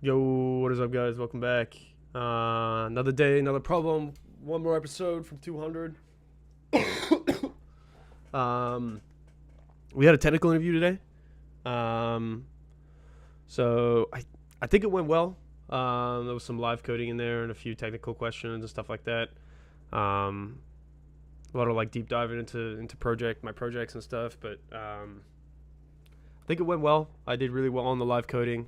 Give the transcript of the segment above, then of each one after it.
Yo, what is up, guys? Welcome back. Another day, another problem. One more episode from 200. We had a technical interview today. So I think it went well. There was some live coding in there and a few technical questions and stuff like that. A lot of like deep diving into my projects and stuff. But I think it went well. I did really well on the live coding.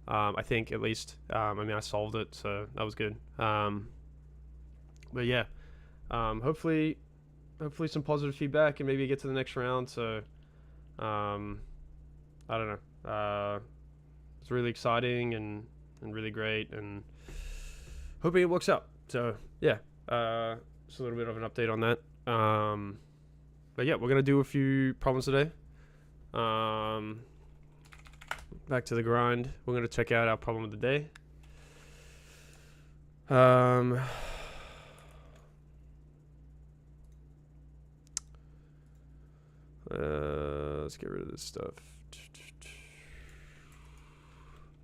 I think at least. I mean, I solved it, so that was good. But yeah, hopefully some positive feedback and maybe get to the next round. So I don't know. It's really exciting and really great, and hoping it works out. So yeah, just a little bit of an update on that. But yeah, we're gonna do a few problems today. Back to the grind. We're going to check out our problem of the day. Let's get rid of this stuff.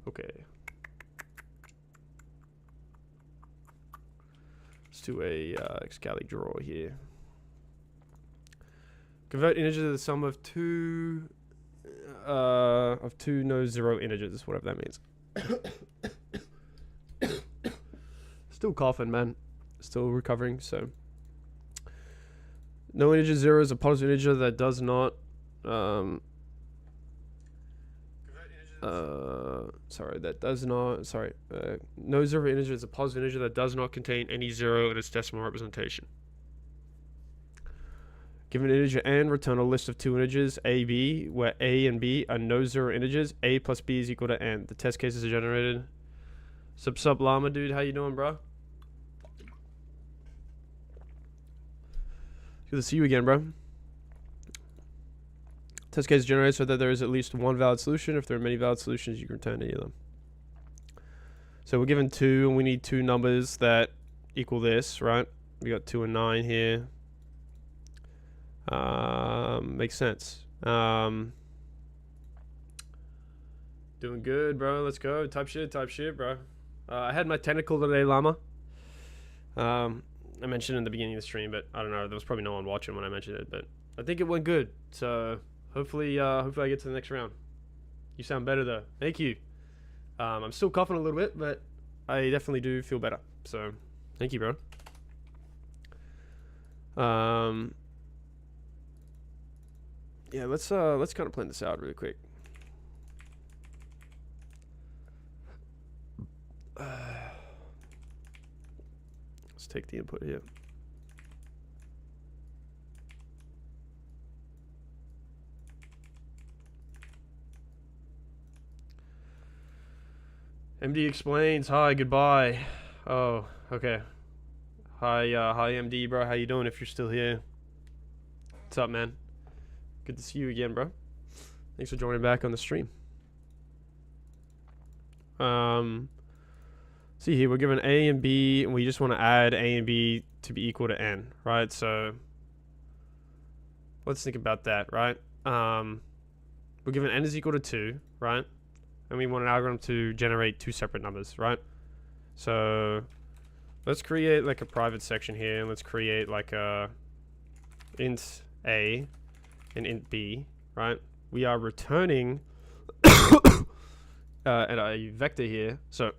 Okay. Let's do a Excali draw here. Convert integer to the sum of two no zero integers, whatever that means. Still coughing, man. Still recovering. So no integer zero is a positive integer that does not no zero integer is a positive integer that does not contain any zero in its decimal representation. Give an integer n, return a list of two integers, a, b, where a and b are no zero integers. A plus b is equal to n. The test cases are generated. Sup llama, dude. How you doing, bro? Good to see you again, bro. Test case is generated so that there is at least one valid solution. If there are many valid solutions, you can return any of them. So we're given 2, and we need two numbers that equal this, right? We got 2 and 9 here. Makes sense. Doing good, bro. Let's go. Type shit, bro. I had my technical today, llama. I mentioned in the beginning of the stream, but I don't know. There was probably no one watching when I mentioned it, but I think it went good. So hopefully I get to the next round. You sound better though. Thank you. I'm still coughing a little bit, but I definitely do feel better. So thank you, bro. Yeah, let's kind of plan this out really quick. Let's take the input here. MD explains. Hi, goodbye. Oh, okay. Hi, MD, bro. How you doing? If you're still here, what's up, man? Good to see you again, bro. Thanks for joining back on the stream. See here, we're given A and B, and we just want to add A and B to be equal to N, right? So let's think about that, right? We're given N is equal to 2, right? And we want an algorithm to generate two separate numbers, right? So let's create like a private section here, and let's create like a int A and int B, right? We are returning and a vector here. So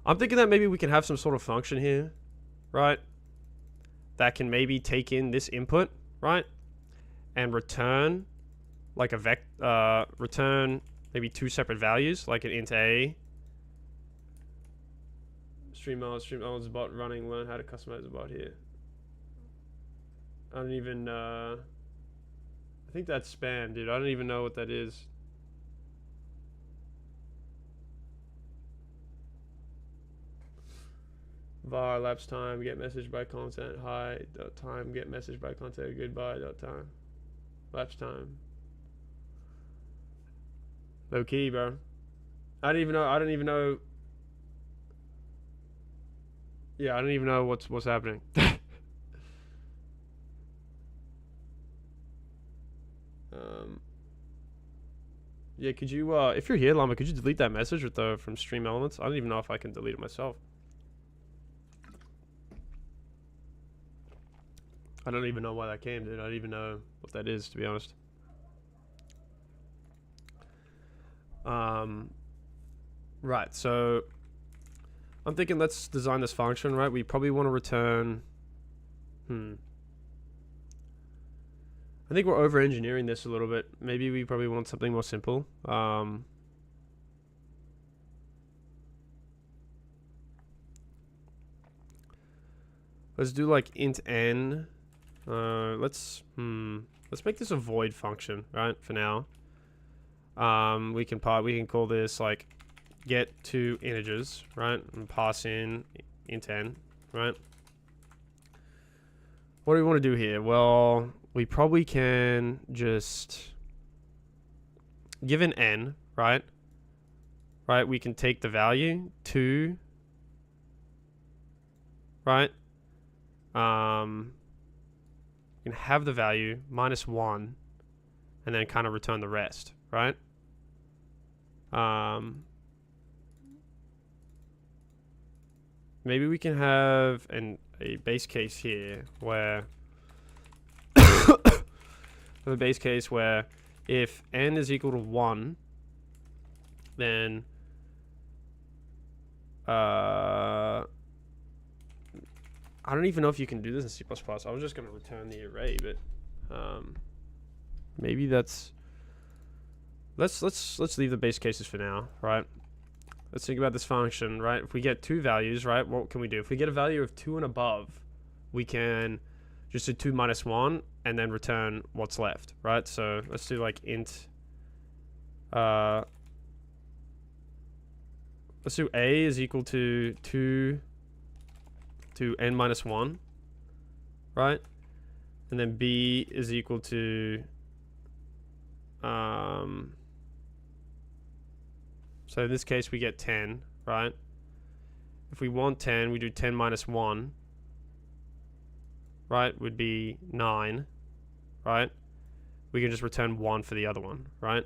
I'm thinking that maybe we can have some sort of function here, right? That can maybe take in this input, right? And return like a return maybe two separate values, like an int A. Stream elements bot running, learn how to customize a bot here. I don't even, I think that's spam, dude. I don't even know what that is. Var, lapse time, get message by content, hi, dot time, get message by content, goodbye, dot time. Lapse time. Low key, bro. I don't even know. Yeah, I don't even know what's happening. Yeah, could you, if you're here, Llama, could you delete that message with the from Stream Elements? I don't even know if I can delete it myself. I don't even know why that came, dude. I don't even know what that is, to be honest. Right, so I'm thinking let's design this function, right? We probably want to return... I think we're over-engineering this a little bit. Maybe we probably want something more simple. Let's do like int n. Let's make this a void function, right? For now. We can call this like get two integers, right? And pass in int n, right? What do we want to do here? Well, we probably can just give an n, right? Right, we can take the value 2, right? We can have the value -1 and then kind of return the rest, right? Maybe we can have a base case here where a base case where if n is equal to 1, then I don't even know if you can do this in C++. I was just going to return the array, but maybe that's... Let's leave the base cases for now, right? Let's think about this function, right? If we get two values, right, what can we do? If we get a value of 2 and above, we can just do 2 minus 1 and then return what's left, right? So let's do like int... let's do a is equal to 2 to n minus 1, right? And then b is equal to... so in this case we get 10, right? If we want 10, we do 10 minus 1, right? Would be 9, right? We can just return 1 for the other one, right?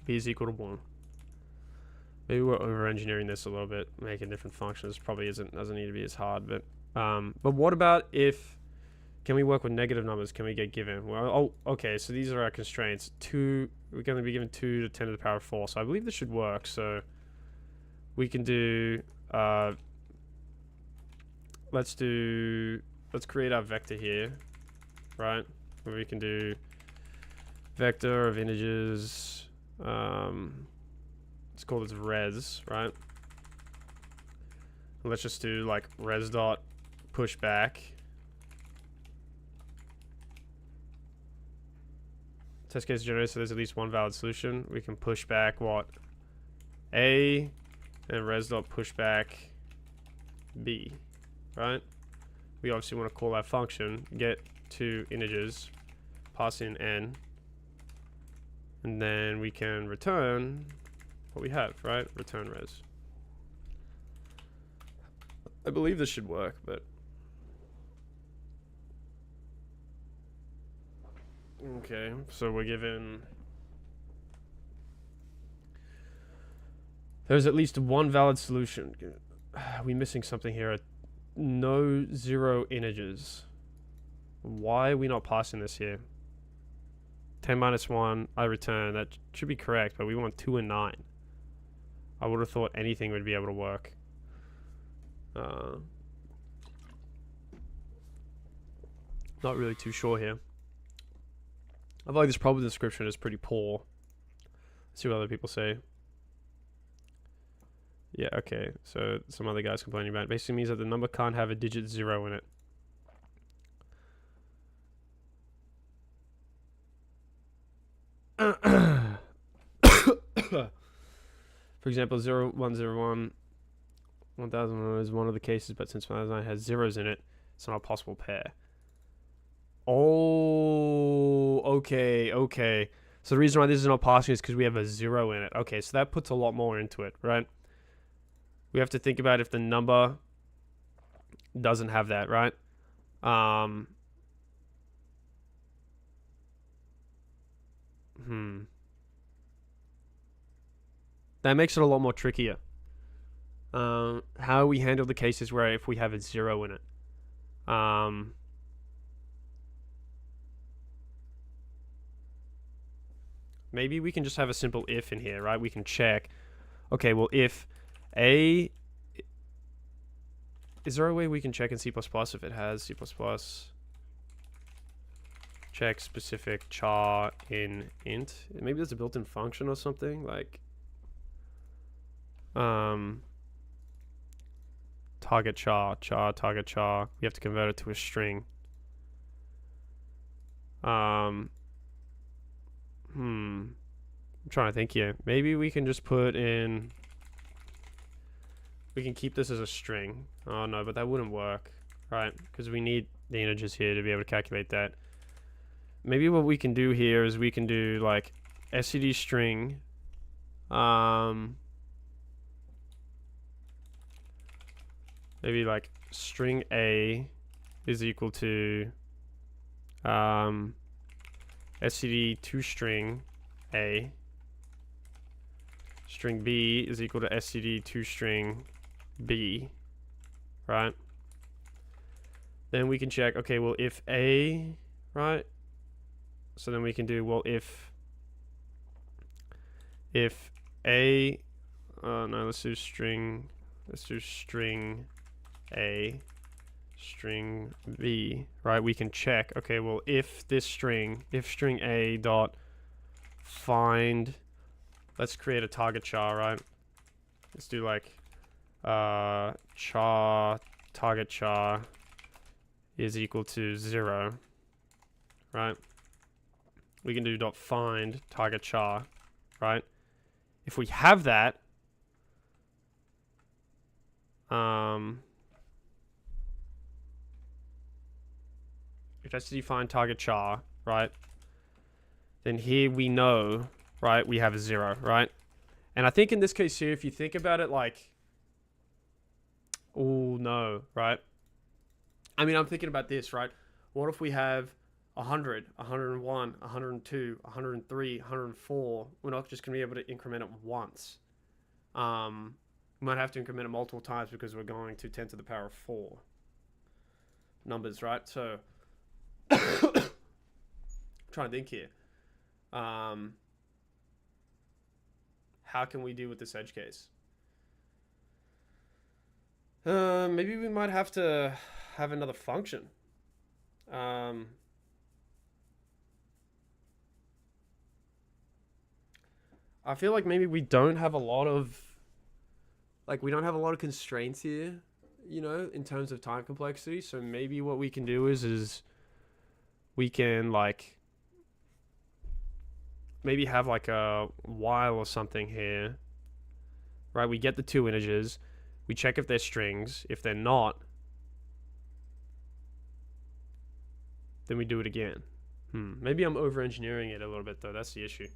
B is equal to 1. Maybe we're over-engineering this a little bit, making different functions. Probably doesn't need to be as hard, but what about if... Can we work with negative numbers? Can we get given? Well, oh, okay, so these are our constraints. 2, we're going to be given 2 to 10 to the power of 4, so I believe this should work. So we can do... let's create our vector here, right? Where we can do vector of integers. Let's call this res, right? And let's just do like res dot push back. Test case generated, so there's at least one valid solution. We can push back what? A, and res dot push back B, right? We obviously want to call that function, get two integers, pass in n, and then we can return what we have, right? Return res. I believe this should work, but... Okay, so we're given... There's at least one valid solution. Are we missing something here? No 0 integers. Why are we not passing this here? 10 minus 1, I return. That should be correct, but we want 2 and 9. I would have thought anything would be able to work. Not really too sure here. I feel like this problem description is pretty poor. Let's see what other people say. Yeah, okay. So some other guys complaining about it. Basically means that the number can't have a digit 0 in it. For example, 0101 1001 is one of the cases, but since 1009 has zeros in it, it's not a possible pair. Oh, okay. So the reason why this is not passing is because we have a 0 in it. Okay, so that puts a lot more into it, right? We have to think about if the number doesn't have that, right? That makes it a lot more trickier. How we handle the cases where if we have a 0 in it. Maybe we can just have a simple if in here, right? We can check. Okay, well, if A... Is there a way we can check in C++ if it has C++? Check specific char in int. Maybe there's a built-in function or something, like... target char, target char. We have to convert it to a string. I'm trying to think here. Maybe we can just put in... We can keep this as a string. Oh no, but that wouldn't work, right? Because we need the integers here to be able to calculate that. Maybe what we can do here is we can do like std string. Maybe like string A is equal to std toString A. String B is equal to std toString B, right? Then we can check, okay, well, if A, right? So then we can do, well, if A, no, let's do string A, string B, right? We can check, okay, well, if string A dot find, let's create a target char, right? Let's do like char target char is equal to 0, right? We can do dot find target char, right? If we have that, if that's define target char, right? Then here we know, right? We have a 0, right? And I think in this case here, if you think about it like, oh no, right? I mean, I'm thinking about this, right? What if we have 100, 101, 102, 103, 104? We're not just going to be able to increment it once. We might have to increment it multiple times because we're going to 10 to the power of 4 numbers, right? So, I'm trying to think here. How can we deal with this edge case? Maybe we might have to have another function. I feel like maybe we don't have a lot of constraints here, you know, in terms of time complexity. So maybe what we can do is we can like maybe have like a while or something here, right? We get the two integers, we check if they're strings. If they're not, then we do it again. Maybe I'm over engineering it a little bit though. That's the issue.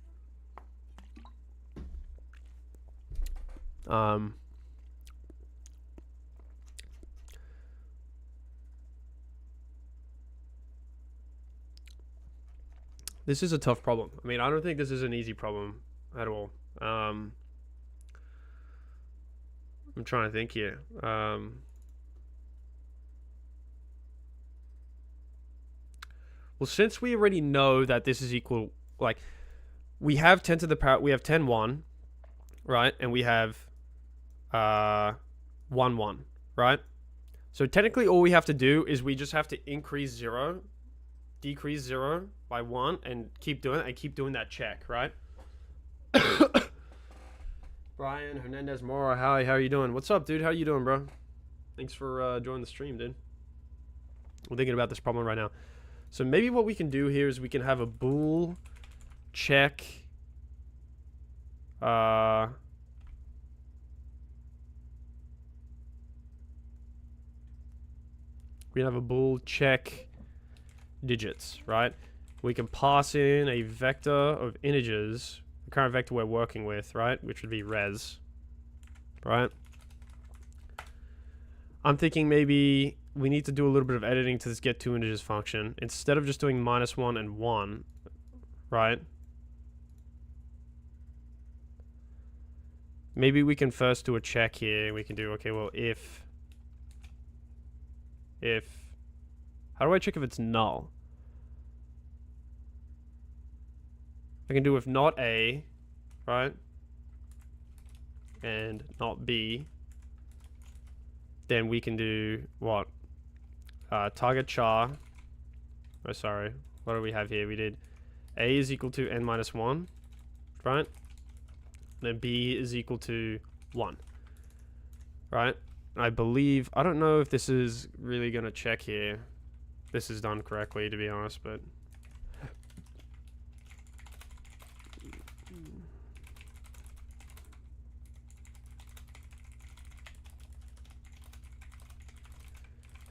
This is a tough problem. I mean, I don't think this is an easy problem at all. I'm trying to think here. Well, since we already know that this is equal, like, we have 10 to the power, we have 10, 1, right? And we have 1, 1, right? So technically all we have to do is we just have to increase 0, decrease 0 by 1, and keep doing it, and keep doing that check, right? Brian Hernandez Mora, hi, how are you doing? What's up, dude? How you doing, bro? Thanks for joining the stream, dude. We're thinking about this problem right now. So maybe what we can do here is we can have a bool check we have a bool check digits, right? We can pass in a vector of integers, the current vector we're working with, right? Which would be res, right? I'm thinking maybe we need to do a little bit of editing to this get two integers function. Instead of just doing -1 and 1, right? maybe we can first do a check here. We can do, okay, well, if, how do I check if it's null? I can do if not A, right? And not B. Then we can do what? Target char. Oh, sorry. What do we have here? We did A is equal to n minus 1, right? Then B is equal to 1, right? I believe, I don't know if this is really going to check here. This is done correctly, to be honest, but...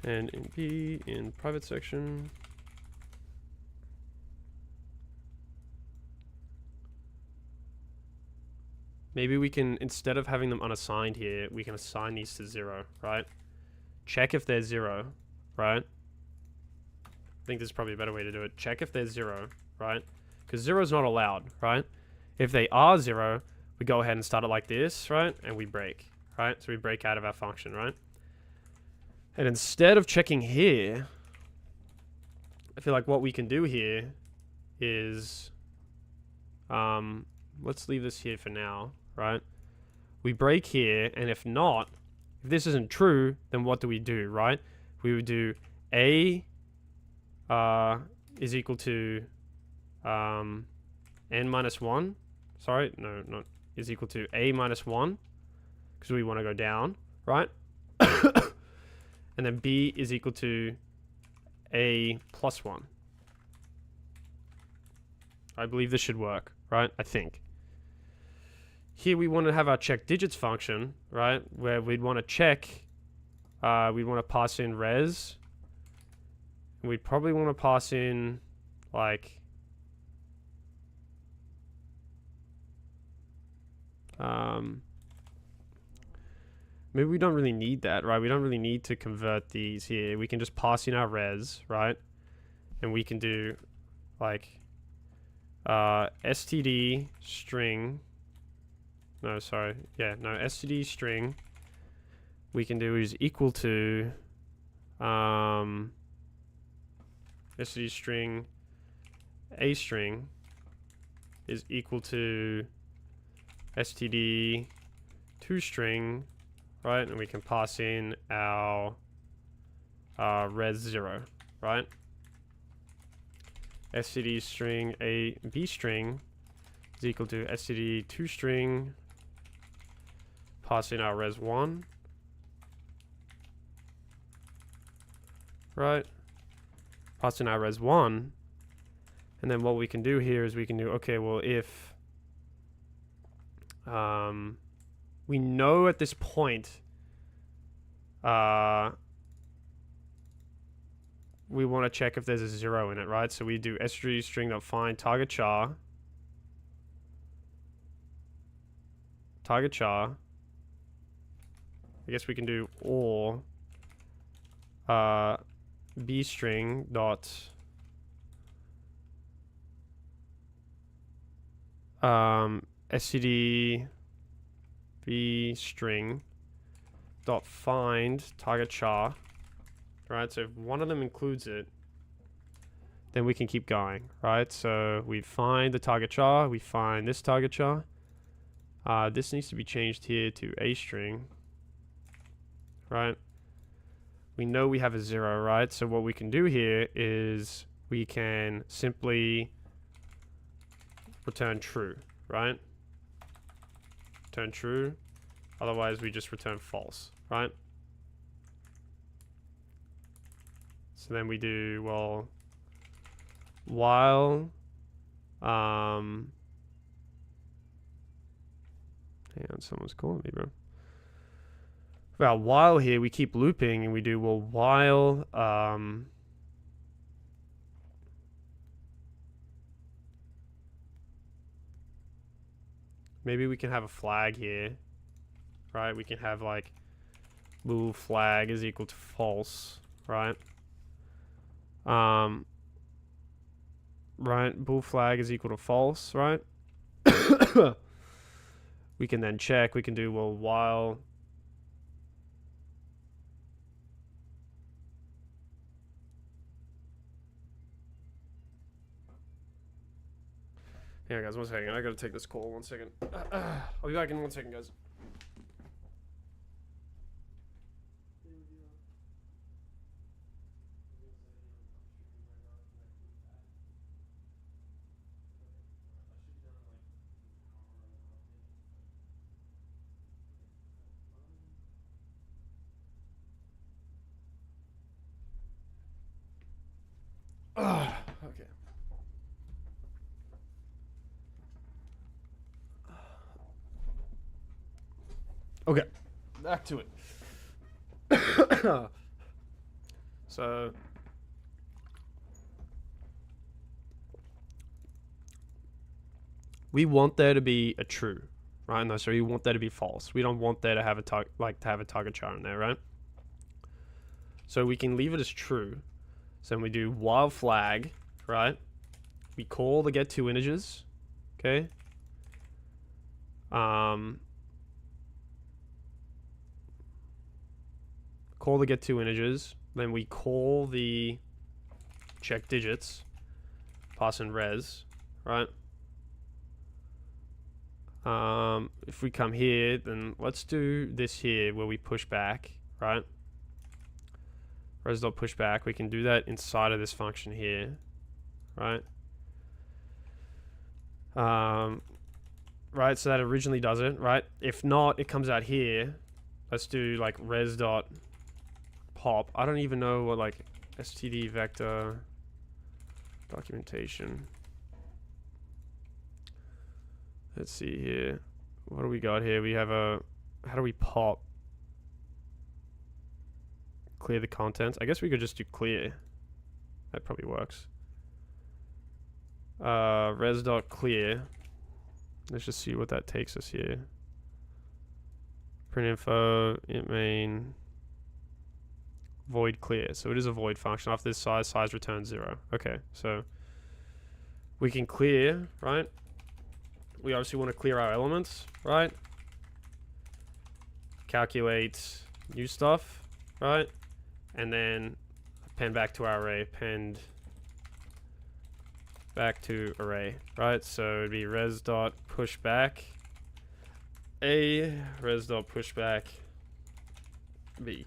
And in B, in private section... Maybe we can, instead of having them unassigned here, we can assign these to 0, right? Check if they're 0, right? I think this is probably a better way to do it. Check if they're 0, right? Because 0 is not allowed, right? If they are 0, we go ahead and start it like this, right? And we break, right? So we break out of our function, right? And instead of checking here, I feel like what we can do here is... let's leave this here for now, right? We break here, and if not, if this isn't true, then what do we do, right? We would do A is equal to n minus 1. Sorry, no, not is equal to A minus 1, because we want to go down, right? And then B is equal to A plus 1. I believe this should work, right? I think. Here we want to have our check digits function, right? Where we'd want to check, we'd want to pass in res. And we'd probably want to pass in, like, maybe we don't really need that, right? We don't really need to convert these here. We can just pass in our res, right? And we can do, like, std string... No, sorry. Yeah, no, std string we can do is equal to std string a string is equal to std toString, right? And we can pass in our res 0, right? std string a b string is equal to std toString, pass in our res 1, right? Pass in our res 1, and then what we can do here is we can do, okay, well, if we know at this point we want to check if there's a 0 in it, right? So we do std string.find target char, I guess we can do or b string dot std b string dot find target char, right? So if one of them includes it, then we can keep going, right? So we find the target char, we find this target char. This needs to be changed here to a string, right? We know we have a 0, right? So what we can do here is we can simply return true, right? Return true. Otherwise, we just return false, right? So then we do, well, while hang on, someone's calling me, bro. Well, while here we keep looping and we do, well, while maybe we can have a flag here, right? We can have like bool flag is equal to false, right? Right, bool flag is equal to false, right? We can then check. We can do, well, while... Yeah, guys, 1 second. I gotta take this call. 1 second. I'll be back in 1 second, guys. Okay. Okay, back to it. So, we want there to be a true, right? No, so we want there to be false. We don't want there to have a target char in there, right? So we can leave it as true. So then we do while flag, right? We call the get two integers, okay? Call the get two integers. Then we call the check digits, pass in res, right? If we come here, then let's do this here where we push back, right? Res.pushback, we can do that inside of this function here, right? Right, so that originally does it, right? If not, it comes out here. Let's do like res.pop. I don't even know what like std vector documentation. Let's see here. What do we got here? We have a, how do we pop? Clear the contents. I guess we could just do clear. That probably works. Res.clear. Let's just see what that takes us here. Print info, int main, void clear. So it is a void function. After this size returns 0. Okay, so we can clear, right? We obviously want to clear our elements, right? Calculate new stuff, right? And then append back to our array, append back to array, right? So it'd be res.pushback A, res.pushback B.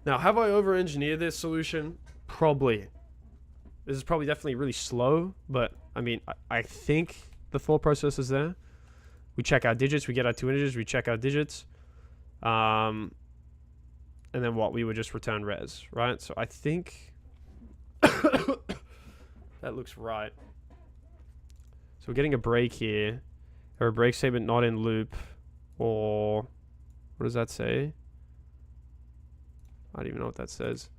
Now, have I over-engineered this solution? Probably. This is probably definitely really slow, but I mean, I think the thought process is there. We check our digits, we get our two integers, we check our digits. And then what? We would just return res, right? So I think that looks right. So we're getting a break here, or a break statement not in loop, or what does that say? I don't even know what that says.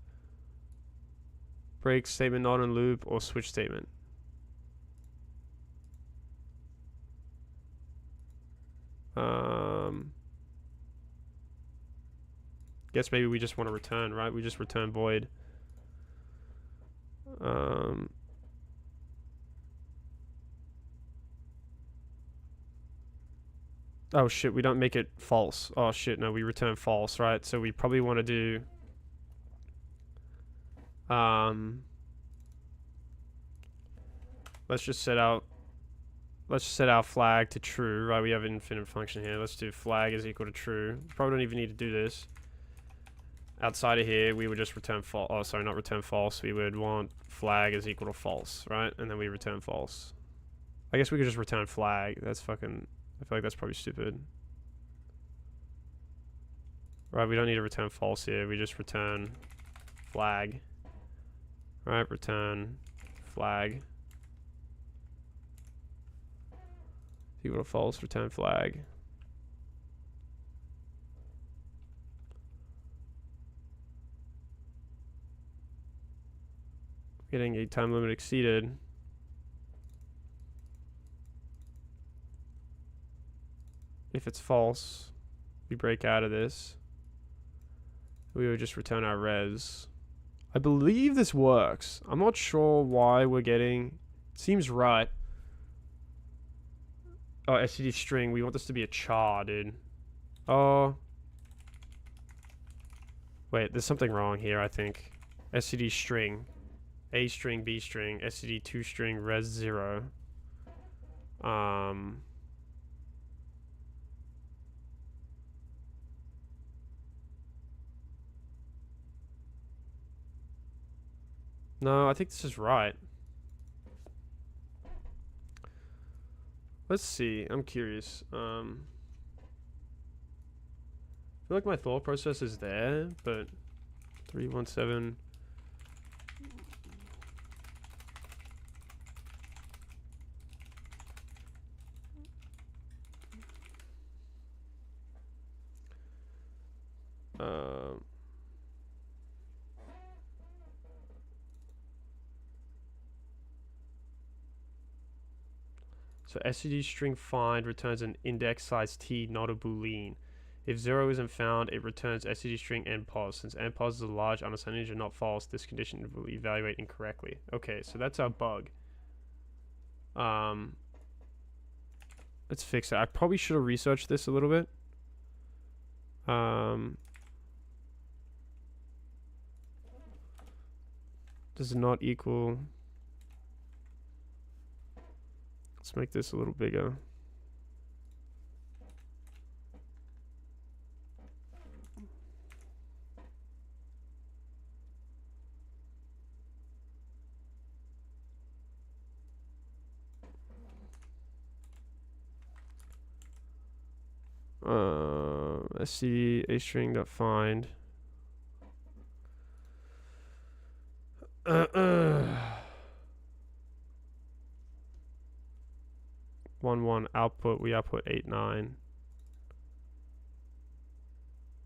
Break statement not in loop, or switch statement. Guess maybe we just want to return, right? We just return void. Oh shit, we don't make it false. Oh shit, no, we return false, right? So we probably want to do let's just set our flag to true, right? We have an infinite function here. Let's do flag is equal to true. Probably don't even need to do this. Outside of here, we would just return false. Oh, sorry, not return false. We would want flag is equal to false, right? And then we return false. I guess we could just return flag. That's fucking... I feel like that's probably stupid. Right, we don't need to return false here. We just return flag. Right, return flag. Equal to false, return flag. Getting a time limit exceeded. If it's false, we break out of this. We would just return our res. I believe this works. I'm not sure why we're getting... It seems right. Oh, SCD string. We want this to be a char, dude. Oh. Wait, there's something wrong here, I think. SCD string. A string, B string, SCD 2 string, res 0. No, I think this is right. Let's see. I'm curious. I feel like my thought process is there, but 317. So SCD string find returns an index size t, not a boolean. If 0 isn't found, it returns SCD string npos. Since npos is a large unassigned integer, not false, this condition will evaluate incorrectly. Okay, so that's our bug. Let's fix it. I probably should have researched this a little bit. Does not equal. Let's make this a little bigger. SC a string dot find. 1 output. We output 8 9.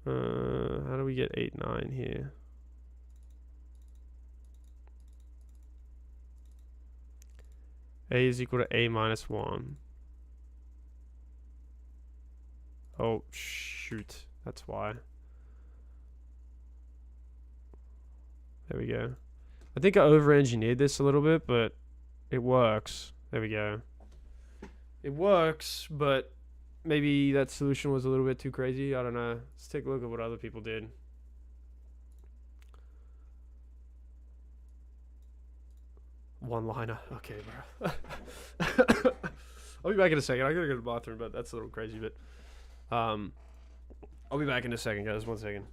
How do we get 8 9 here? A is equal to A minus 1. Oh, shoot. That's why. There we go. I think I over-engineered this a little bit, but it works. There we go. It works, but maybe that solution was a little bit too crazy. I don't know. Let's take a look at what other people did. One-liner. Okay, bro. I'll be back in a second. I gotta go to the bathroom, but that's a little crazy, but I'll be back in a second, guys. 1 second.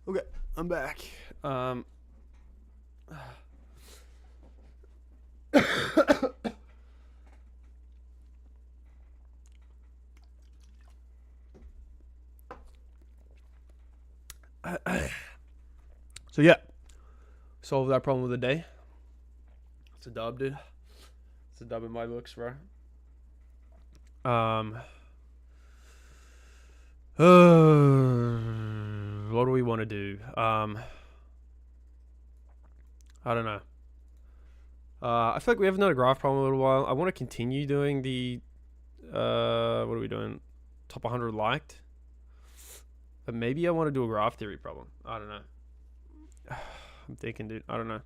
Okay, I'm back. So yeah, solved that problem of the day. It's a dub, dude. It's a dub in my books, bro. What do we want to do? I don't know. I feel like we haven't done a graph problem in a little while. I want to continue doing the what are we doing? Top 100 liked. But maybe I want to do a graph theory problem. I don't know. I'm thinking, dude. I don't know.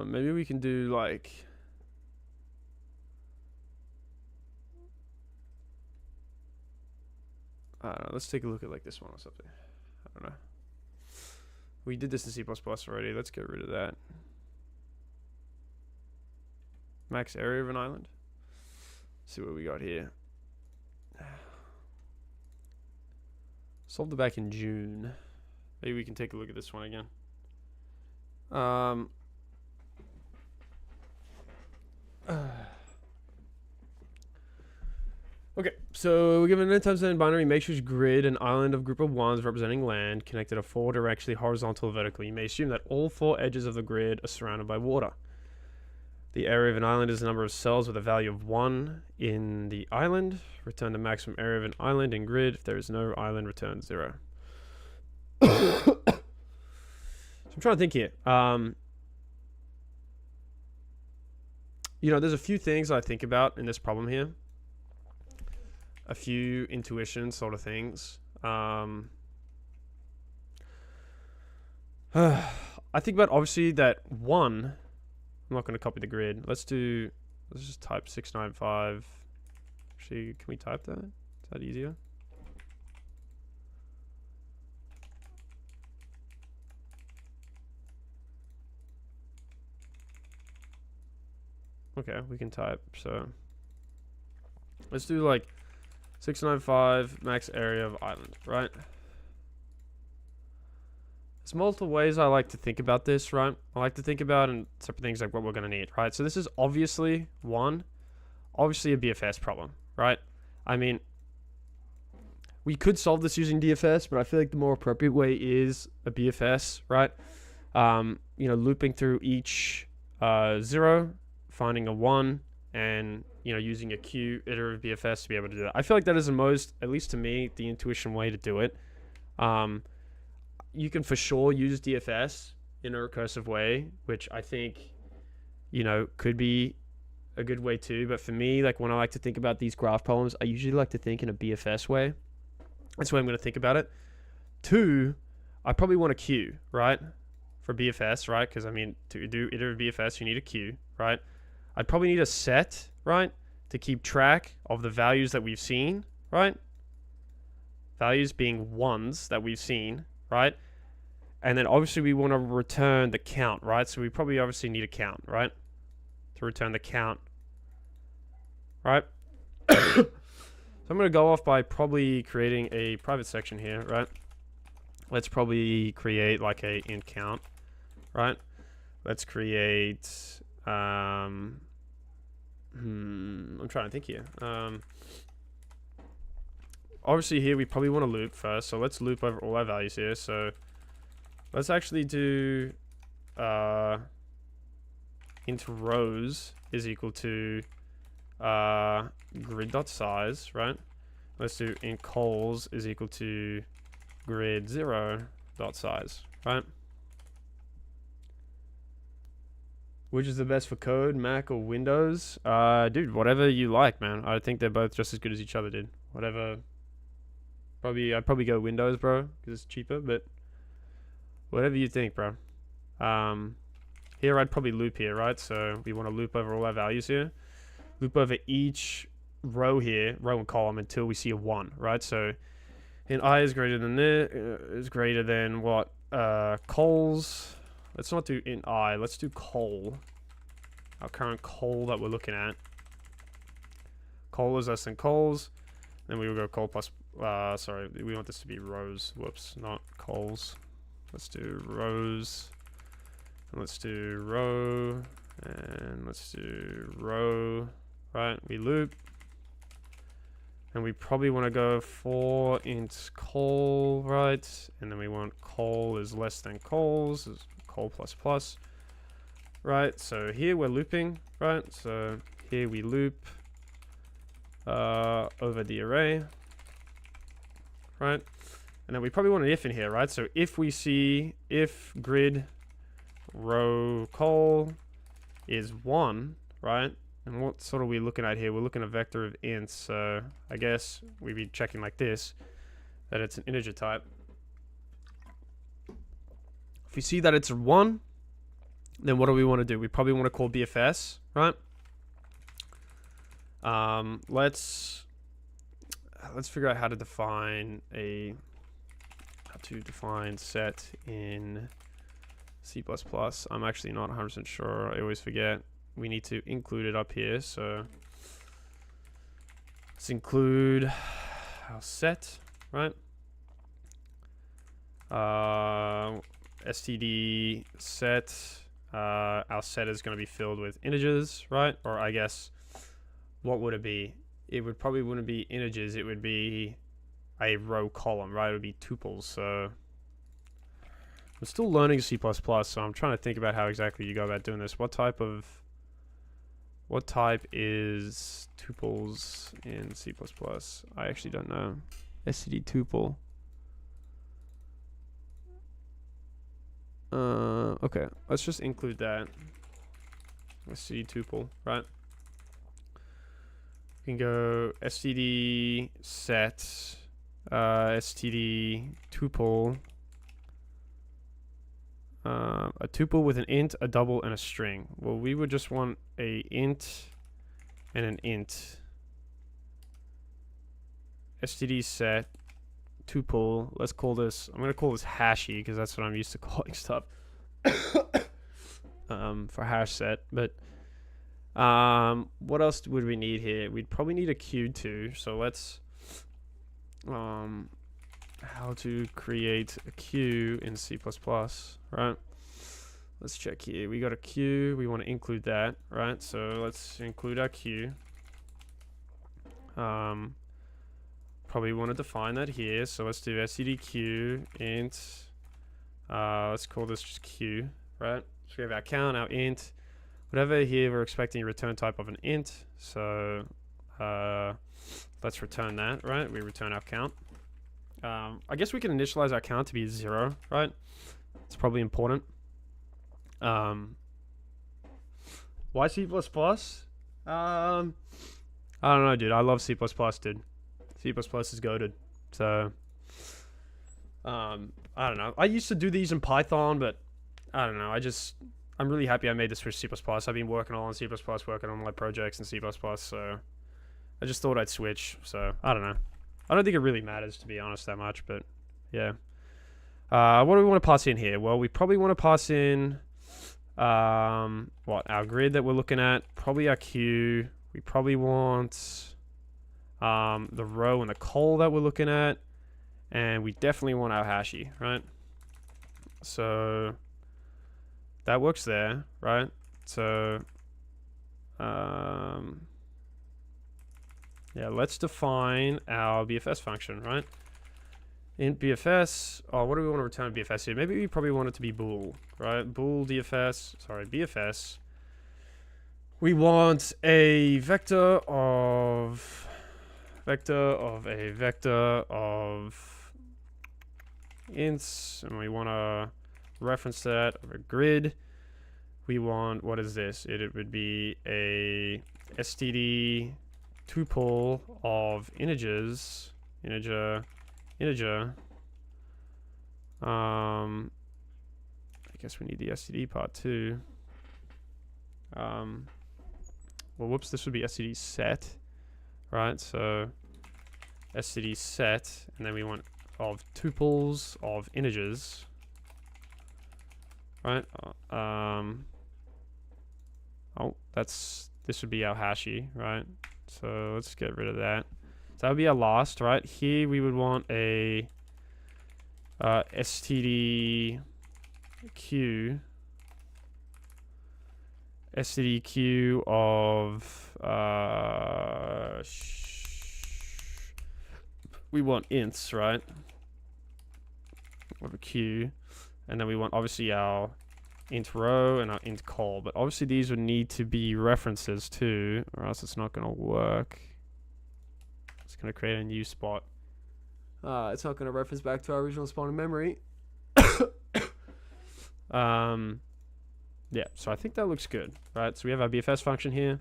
Maybe we can do like I don't know. Let's take a look at like this one or something. I don't know. We did this in C++ already. Let's get rid of that. Max area of an island. Let's see what we got here. Solved it back in June. Maybe we can take a look at this one again. Okay, so we're given an n times n binary matrix grid, an island of group of ones representing land, connected to 4 directionally horizontal vertically. You may assume that all 4 edges of the grid are surrounded by water. The area of an island is the number of cells with a value of 1 in the island. Return the maximum area of an island in grid. If there is no island, return 0. So I'm trying to think here. You know, there's a few things I think about in this problem here. A few intuition sort of things. I think about obviously that 1. I'm not going to copy the grid. Let's just type 695. Actually, can we type that? Is that easier? Okay, we can type. So let's do like 695 max area of island, right? There's multiple ways I like to think about this, right? I like to think about and separate things like what we're going to need, right? So this is obviously obviously a BFS problem, right? I mean, we could solve this using DFS, but I feel like the more appropriate way is a BFS, right? You know, looping through each 0, finding a 1, and you know, using a Q iterative BFS to be able to do that. I feel like that is the most, at least to me, the intuition way to do it. You can for sure use DFS in a recursive way, which I think, you know, could be a good way too. But for me, like when I like to think about these graph problems, I usually like to think in a BFS way. That's the way I'm going to think about it. 2, I probably want a Q, right? For BFS, right? Because I mean, to do iterative BFS, you need a Q, right? I'd probably need a set, right? To keep track of the values that we've seen, right? Values being 1s that we've seen, right? And then obviously we want to return the count, right? So we probably obviously need a count, right? To return the count, right? So I'm going to go off by probably creating a private section here, right? Let's probably create like a int count, right? Let's create, I'm trying to think here. Obviously here we probably want to loop first, so let's loop over all our values here. So let's actually do int rows is equal to grid.size, right? Let's do int cols is equal to grid 0.size, right? Which is the best for code, Mac or Windows? Dude, whatever you like, man. I think they're both just as good as each other, dude. Whatever. I'd probably go Windows, bro, because it's cheaper, but whatever you think, bro. Here I'd probably loop here, right? So we want to loop over all our values here. Loop over each row here, row and column, until we see a 1, right? So int I is greater than this, is greater than what? Cols. Let's not do int I. Let's do col. Our current col that we're looking at. Col is less than cols. Then we will go col plus. Sorry, we want this to be rows. Whoops, not cols. Let's do rows. And let's do row. And let's do row. Right, we loop. And we probably want to go for int col, right? And then we want col is less than cols. col plus plus, right? So here we're looping, right? So here we loop over the array, right? And then we probably want an if in here, right? So if we see if grid row col is 1, right? And what sort are we looking at here? We're looking at a vector of ints, so I guess we'd be checking like this, that it's an integer type. If we see that it's a 1, then what do we want to do? We probably want to call BFS, right? Let's figure out how to define set in C++. I'm actually not 100% sure. I always forget. We need to include it up here. So let's include our set, right? std set. Our set is going to be filled with integers, right? Or I guess, what would it be? It would probably wouldn't be integers. It would be a row column, right? It would be tuples. So I'm still learning C++, so I'm trying to think about how exactly you go about doing this. What type is tuples in C++? I actually don't know. std tuple. Okay, let's just include that. std tuple, right? We can go std set, std tuple, a tuple with an int, a double, and a string. Well, we would just want a int and an int. std set tuple. Let's call this. I'm gonna call this hashy because that's what I'm used to calling stuff. For hash set. But what else would we need here? We'd probably need a queue too. So let's how to create a queue in C++, right? Let's check here. We got a queue. We want to include that, right? So let's include our queue. Probably want to define that here. So let's do std queue int. Let's call this just queue, right? So we have our count, our int, whatever. Here we're expecting a return type of an int. So let's return that, right? We return our count. I guess we can initialize our count to be 0, right? It's probably important. Why C++? I don't know, dude. I love C++, dude. C++ is goated. So, I don't know. I used to do these in Python, but I don't know. I'm really happy I made the switch to C++. I've been working all on C++, working on my projects in C++, so I just thought I'd switch. So, I don't know. I don't think it really matters, to be honest, that much, but yeah. What do we want to pass in here? Well, we probably want to pass in, our grid that we're looking at, probably our queue. We probably want the row and the col that we're looking at, and we definitely want our hashy, right? So that works there, right? So yeah, let's define our BFS function, right? Int BFS. Oh, what do we want to return BFS here? Maybe we probably want it to be bool, right? Bool BFS. We want a vector of a vector of ints, and we want to reference that of a grid. We want, what is this? It would be a std tuple of integers, integer. I guess we need the std part too. Well, whoops, this would be std set, right? So std set, and then we want of tuples of integers, right? Oh, this would be our hashy, right? So let's get rid of that. So that would be our last, right? Here we would want a std queue of we want ints, right? Of a queue, and then we want obviously our int row and our int call. But obviously these would need to be references too, or else it's not going to work. It's going to create a new spot. It's not going to reference back to our original spot in memory. Yeah, so I think that looks good, right? So we have our BFS function here.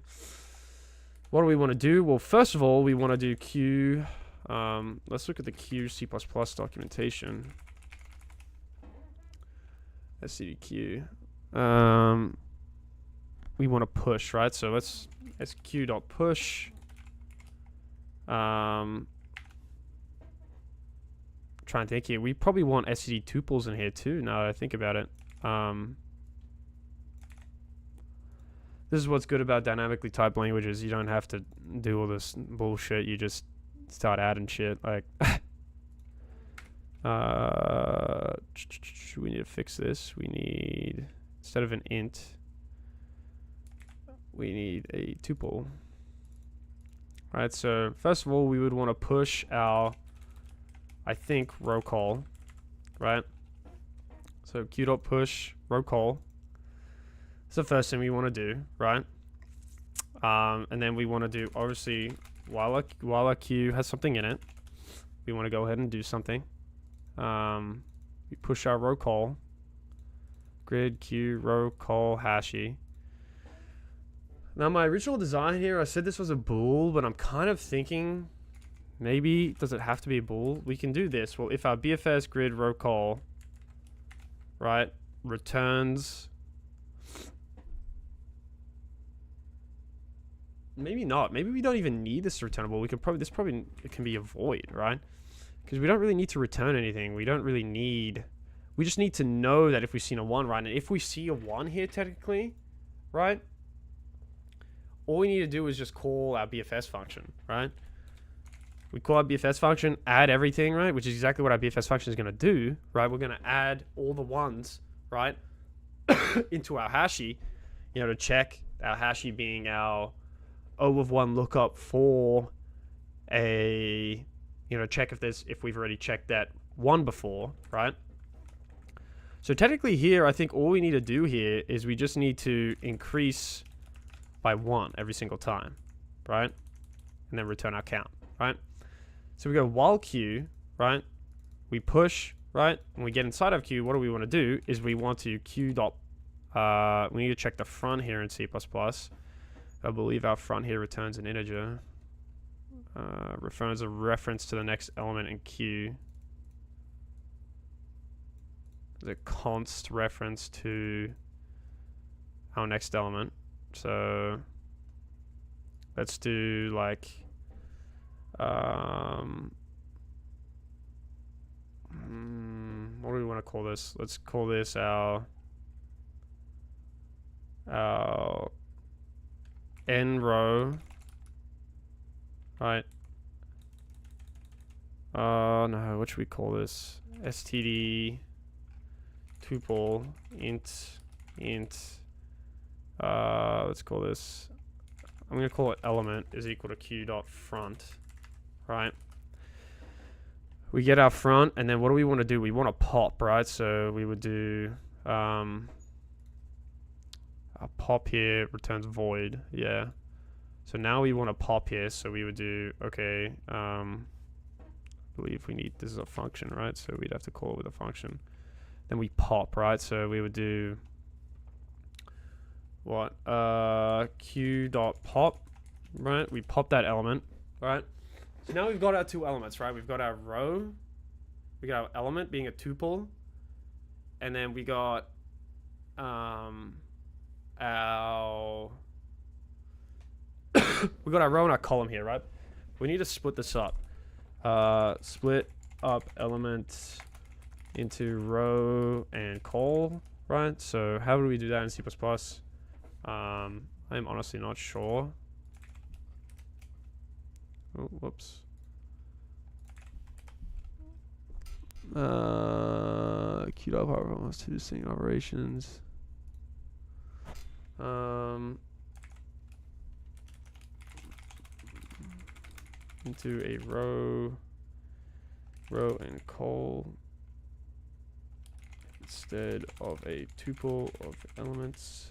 What do we want to do? Well, first of all, we want to do Q. Let's look at the Q C++ documentation. stdq. We want to push, right? So let's q.push. Trying to think here. We probably want std tuples in here too, now that I think about it. This is what's good about dynamically typed languages. You don't have to do all this bullshit. You just start adding shit. Like, we need to fix this. We need, instead of an int, we need a tuple. Right, so first of all, we would want to push our, I think, row call, right? So q.push row call. That's the first thing we want to do, right? And then we want to do, obviously, while our queue has something in it, we want to go ahead and do something. We push our row call, grid queue row call hashy. Now my original design here, I said this was a bool, but I'm kind of thinking maybe, does it have to be a bool? We can do this. Well, if our BFS grid row call, right, returns, maybe not. Maybe we don't even need this returnable. We can probably, it can be a void, right? Because we don't really need to return anything. We don't really need, we just need to know that if we've seen a 1, right? And if we see a 1 here technically, right? All we need to do is just call our BFS function, right? We call our BFS function, add everything, right? Which is exactly what our BFS function is going to do, right? We're going to add all the 1s, right? into our hashy, you know, to check our hashy being our O of 1 lookup for a, you know, check if we've already checked that 1 before, right? So technically here, I think all we need to do here is we just need to increase by 1 every single time, right? And then return our count, right? So we go while queue, right? We push, right? When we get inside of queue, what do we want to do is we want to queue dot, we need to check the front here in C++. I believe our front here returns an integer. Returns a reference to the next element in queue. The const reference to our next element. So let's do like what do we want to call this? Let's call this our n row, right? No, what should we call this? std tuple int let's call this, I'm gonna call it element is equal to q dot front, right? We get our front, and then what do we want to do? We want to pop, right? So we would do a pop here returns void, yeah. So now we want to pop here, so we would do, okay, I believe we need, this is a function, right? So we'd have to call it with a function. Then we pop, right? So we would do what? Q dot pop, right? We pop that element, right? So now we've got our 2 elements, right? We've got our row, we got our element being a tuple, and then we got our we got our row and our column here, right? We need to split this up. Split up element into row and col, right? So how do we do that in C++? I'm honestly not sure. Oh, whoops. Queued up almost 2 distinct operations. Into a row and col. instead of a tuple of elements.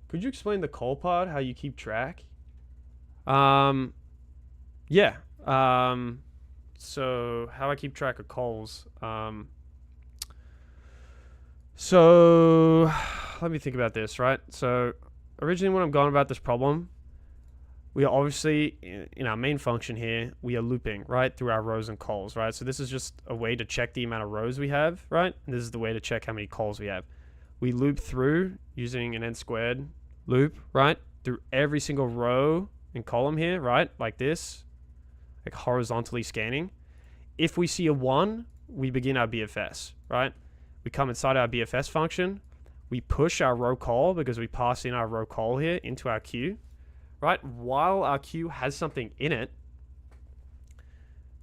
Could you explain the call pod, how you keep track? Yeah. So how I keep track of calls. So let me think about this, right? So originally when I'm going about this problem, we are obviously, in our main function here, we are looping, right, through our rows and calls, right? So this is just a way to check the amount of rows we have, right? And this is the way to check how many calls we have. We loop through using an n squared loop, right, through every single row and column here, right, like this, like horizontally scanning. If we see a 1, we begin our BFS, right? We come inside our BFS function. We push our row call because we pass in our row call here into our queue. Right, while our queue has something in it,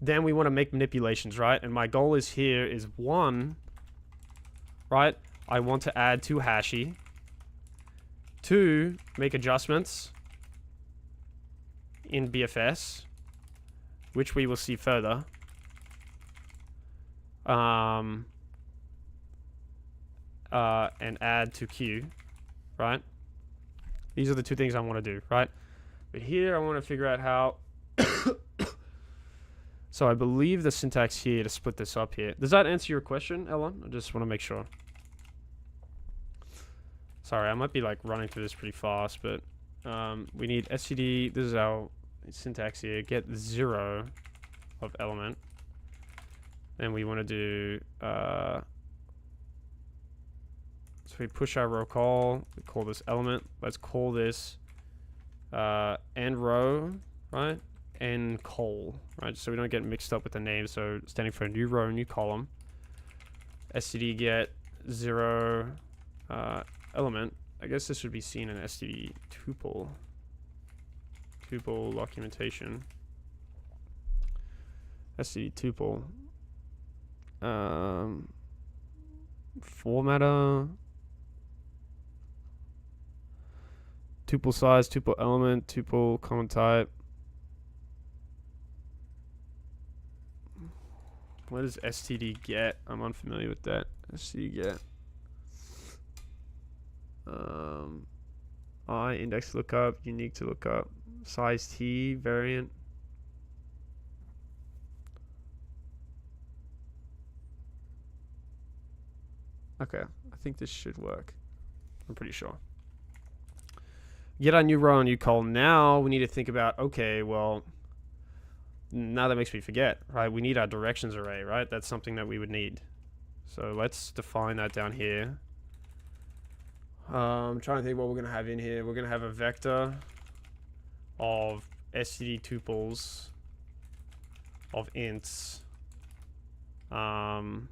then we want to make manipulations, right? And my goal is here is 1, right? I want to add 2 hashy. 2, make adjustments in BFS, which we will see further. And add to queue, right? These are the 2 things I want to do, right? But here I want to figure out how. So I believe the syntax here to split this up here. Does that answer your question, Ellen? I just want to make sure. Sorry, I might be like running through this pretty fast, but we need std. This is our syntax here. Get 0 of element. Then we want to do. So we push our row call. We call this element. Let's call this end row, right? End call, right? So we don't get mixed up with the name. So standing for a new row, new column. Std get 0 element. I guess this would be seen in std tuple. Tuple documentation. Std tuple. Formatter. Tuple size, tuple element, tuple common type. What does std get? I'm unfamiliar with that. Std get. I index lookup, unique to lookup, size t, variant. Okay, I think this should work. I'm pretty sure. Get our new row and new column. Now we need to think about, okay, well, now that makes me forget, right? We need our directions array, right? That's something that we would need. So let's define that down here. I'm trying to think what we're going to have in here. We're going to have a vector of std tuples of ints. Now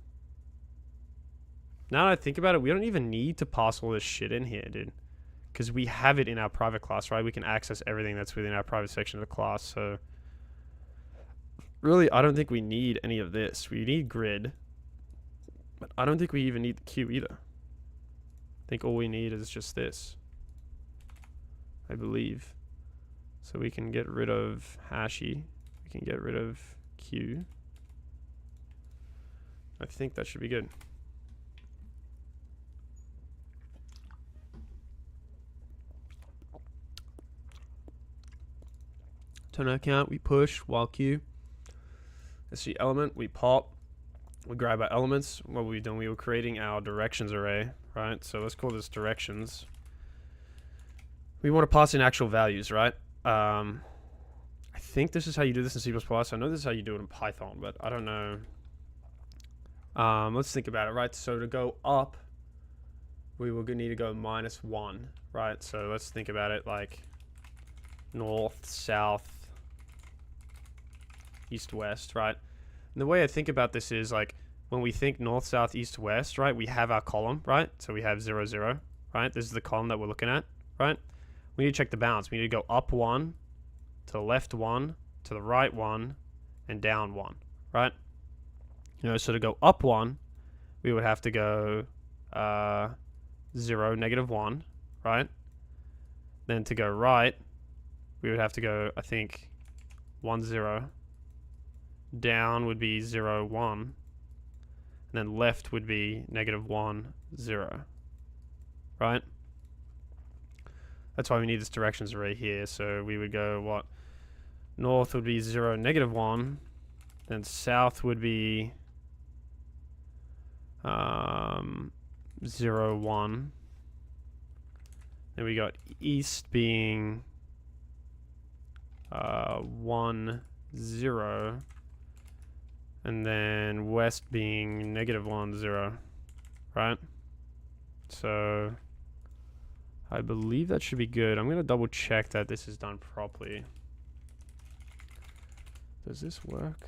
that I think about it, we don't even need to pass all this shit in here, dude. Because we have it in our private class, right? We can access everything that's within our private section of the class. So really, I don't think we need any of this. We need grid. But I don't think we even need the queue either. I think all we need is just this, I believe. So we can get rid of hashy. We can get rid of queue. I think that should be good. Turn count, we push while queue. Let's see, element, we pop. We grab our elements. What we've done, we were creating our directions array, right? So let's call this directions. We want to pass in actual values, right? I think this is how you do this in C++. I know this is how you do it in Python, but I don't know. Let's think about it, right? So to go up, we will need to go -1, right? So let's think about it like north, south, east, west, right? And the way I think about this is like when we think north, south, east, west, right? We have our column, right? So we have 0, 0, right? This is the column that we're looking at, right? We need to check the bounds. We need to go up 1, to the left 1, to the right 1, and down 1, right? You know, so to go up 1, we would have to go 0, -1, right? Then to go right, we would have to go, I think, 1, 0. Down would be 0, 1. then left would be -1, 0, right? That's why we need this directions array here. So we would go what? North would be 0, -1. Then south would be 0, 1. Then we got east being 1, 0. And then west being -1, 0. Right? So I believe that should be good. I'm going to double check that this is done properly. Does this work?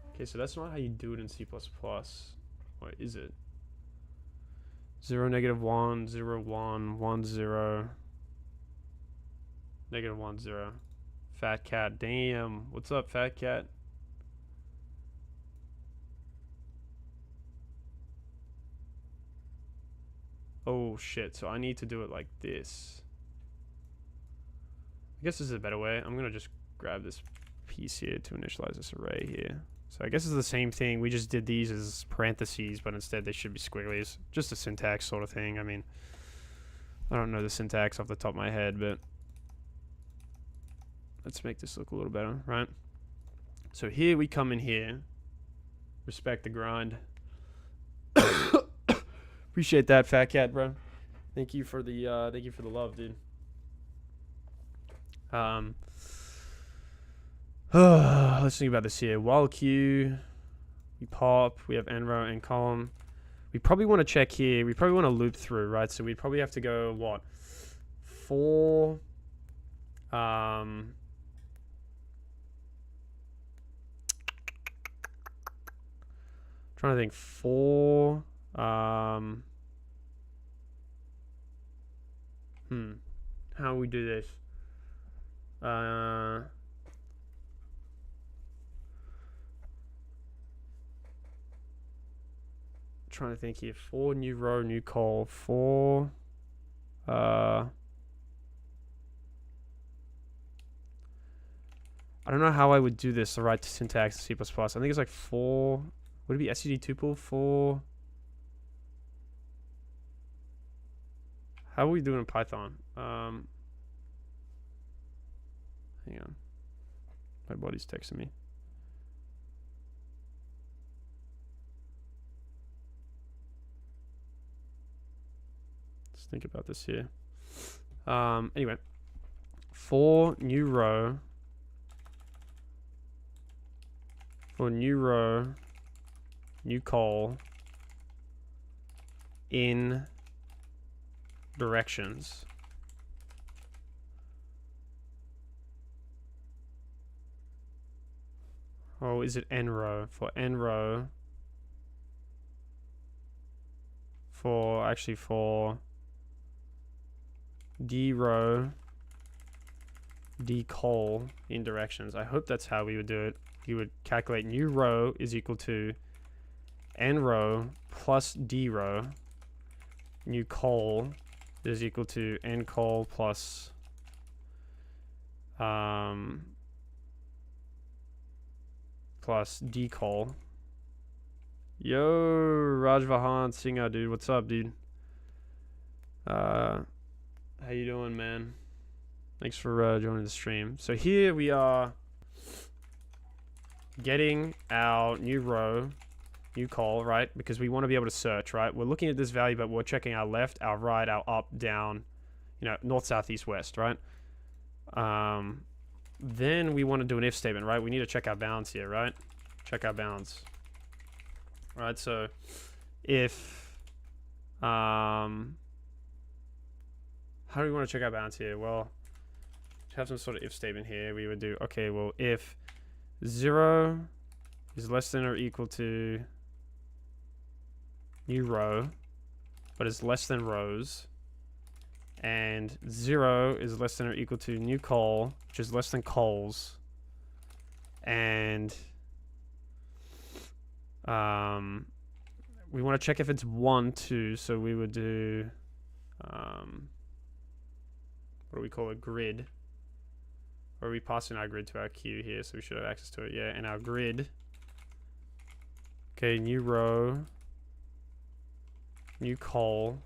Okay, so that's not how you do it in C++. What is it? 0, -1, 0, 1, 1, 0. -1, 0. Fat cat. Damn. What's up, fat cat? Oh shit, so I need to do it like this. I guess this is a better way. I'm gonna just grab this piece here to initialize this array here. So I guess it's the same thing. We just did these as parentheses, but instead they should be squigglies. Just a syntax sort of thing. I mean, I don't know the syntax off the top of my head, but let's make this look a little better, right? So here we come in here. Respect the grind. Appreciate that, fat cat, bro. Thank you for the love, dude. Let's think about this here. While queue, we pop, we have end row and column. We probably want to check here. We probably want to loop through, right? So we probably have to go what? 4. Trying to think. 4. How we do this? Trying to think here. 4 new row, new call. 4. I don't know how I would do this the right syntax in C++. I think it's like 4. Would it be SUD tuple? 4. How are we doing in Python? Hang on. My body's texting me. Let's think about this here. Anyway. 4 new row. For new row. New call. In directions. Oh, is it n row? For n row. For actually for d row. D call in directions. I hope that's how we would do it. We would calculate new row is equal to n row plus d row. New call is equal to n call plus plus d call. Yo, Rajvahan Singha, dude, what's up, dude? How you doing, man? Thanks for joining the stream. So here we are getting our new row, new call, right? Because we want to be able to search, right? We're looking at this value, but we're checking our left, our right, our up, down, you know, north, south, east, west, right? Then we want to do an if statement, right? We need to check our bounds here, right? Check our bounds. Right, so if how do we want to check our bounds here? Well, to have some sort of if statement here, we would do, okay, well, if 0 is less than or equal to new row, but is less than rows, and 0 is less than or equal to new call, which is less than calls, and we want to check if it's 1, 2, so we would do what do we call a grid? Or are we passing our grid to our queue here, so we should have access to it, yeah, and our grid Okay, new row, new call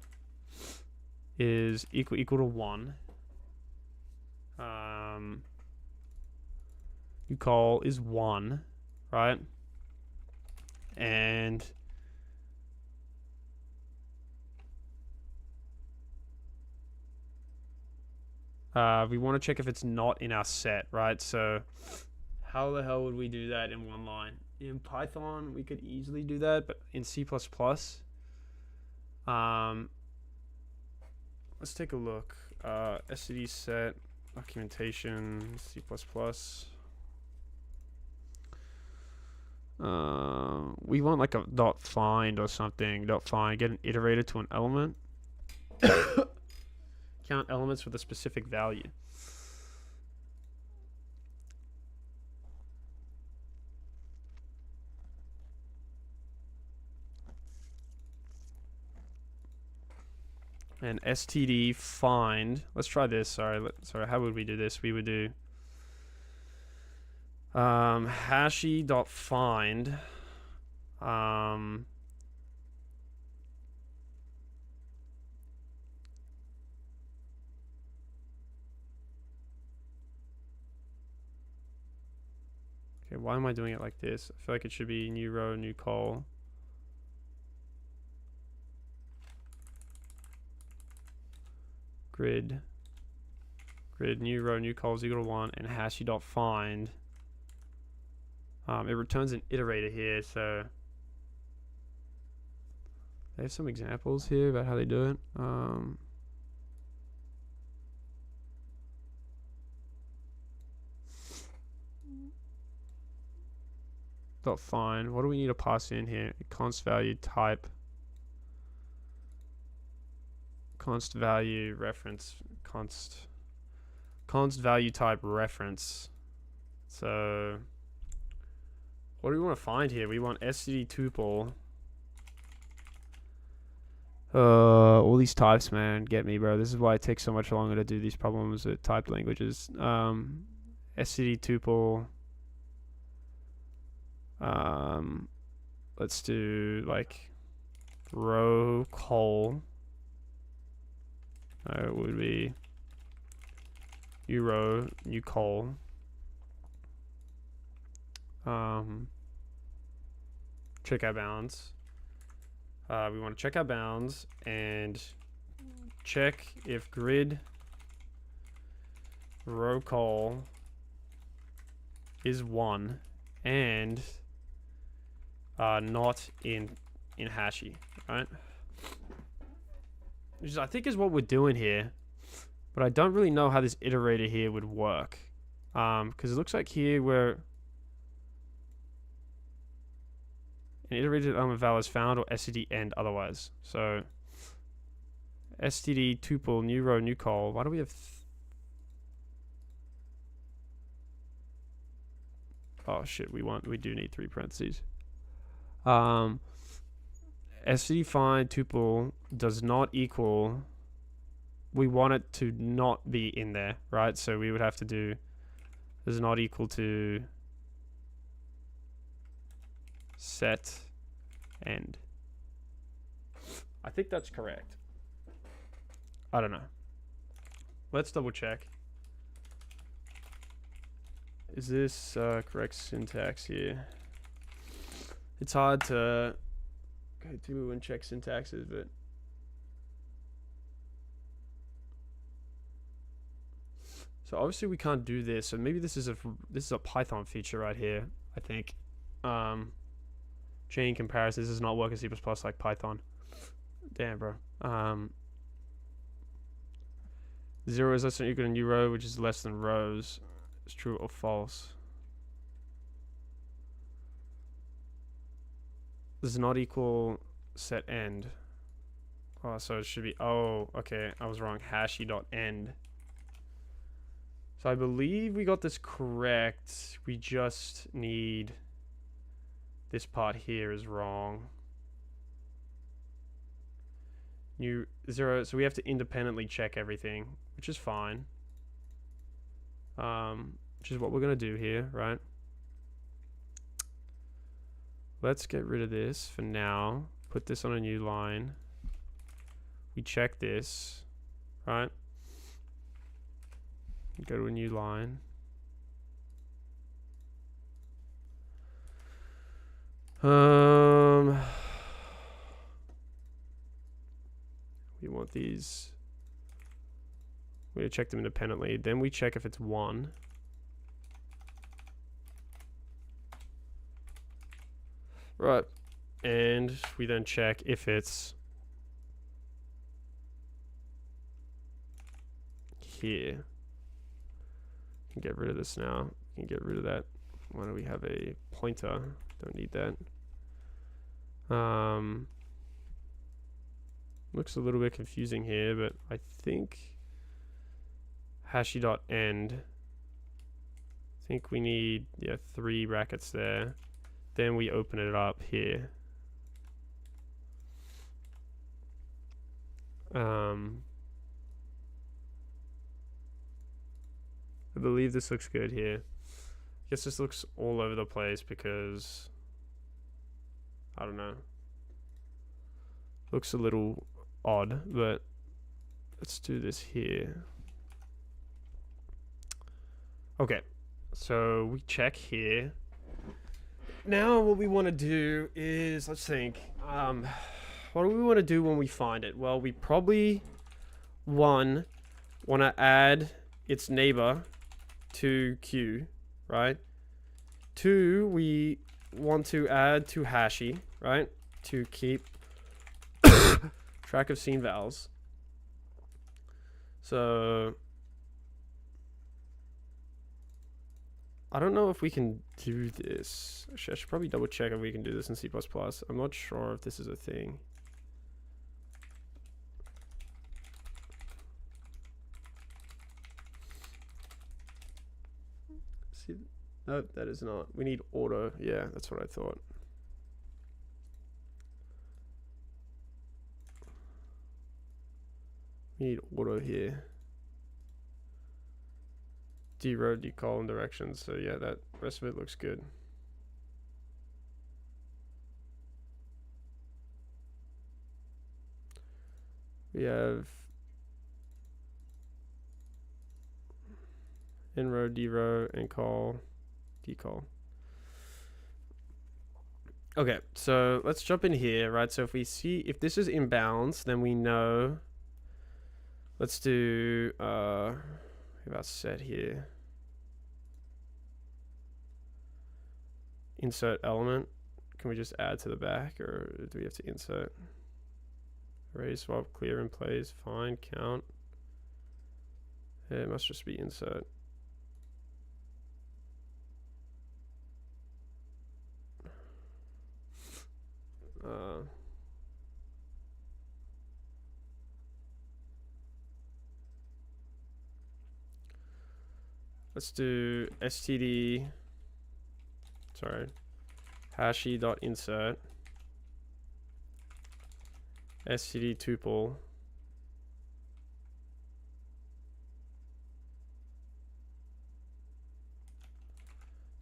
is equal to 1. New call is 1, right? And we want to check if it's not in our set, right? So how the hell would we do that in one line? In Python, we could easily do that, but in C++, let's take a look. std set documentation C++. We want like a dot find or something. Dot find, get an iterator to an element. Count elements with a specific value. And std find. Let's try this. Sorry, how would we do this? We would do hashy.find okay, why am I doing it like this? I feel like it should be new row, new call. Grid, new row, new call is equal to 1, and hashy.find. It returns an iterator here, so they have some examples here about how they do it. Dot find. What do we need to pass in here? Const value type. Const value reference. Const value type reference. So what do we want to find here? We want std tuple. All these types, man, get me, bro. This is why it takes so much longer to do these problems with typed languages. Std tuple. Let's do like row call. It would be new row, new call. Check our bounds. We want to check our bounds and check if grid row call is 1 and not in hashy, right? Which I think is what we're doing here, but I don't really know how this iterator here would work, because it looks like here we're an iterated element val is found or std end otherwise. So std tuple new row new call. Why do we have oh shit, we do need 3 parentheses. Std find tuple does not equal, we want it to not be in there, right? So we would have to do does not equal to set end. I think that's correct. I don't know. Let's double check. Is this correct syntax here? It's hard to go through and check syntaxes, but so obviously we can't do this. So maybe this is a Python feature right here. I think chain comparison. This does not work in C++ like Python. Damn, bro. 0 is less than or equal to new row, which is less than rows. It's true or false. Does not equal set end. Oh, so it should be, oh, okay, I was wrong. Hashy.end. So I believe we got this correct. We just need this part here is wrong. New 0, so we have to independently check everything, which is fine. Which is what we're gonna do here, right? let's get rid of this for now. Put this on a new line. We check this, right? Go to a new line. We want these. We're going to check them independently. Then we check if it's 1. Right. And we then check if it's here. Can get rid of this now. Can get rid of that. Why don't we have a pointer? Don't need that. Looks a little bit confusing here, but I think hashy.end. I think we need 3 brackets there. Then we open it up here. I believe this looks good here. I guess this looks all over the place because I don't know. Looks a little odd, but let's do this here. Okay, so we check here. Now what we want to do is, let's think, what do we want to do when we find it? Well, we probably, 1, want to add its neighbor to Q, right? 2, we want to add to hashy, right? To keep track of scene vals. So I don't know if we can do this. Actually, I should probably double check if we can do this in C++. I'm not sure if this is a thing. See, nope, that is not. We need auto. Yeah, that's what I thought. We need auto here. D-row, decol, directions. So yeah, that rest of it looks good. We have in-row, D-row, and call, decol. Okay, so let's jump in here, right? So if we see, if this is inbounds, then we know. Let's do, about set here. Insert element. Can we just add to the back, or do we have to insert? Array swap, clear in place, find, count. Yeah, it must just be insert. Let's do std, sorry, hashy.insert, std tuple,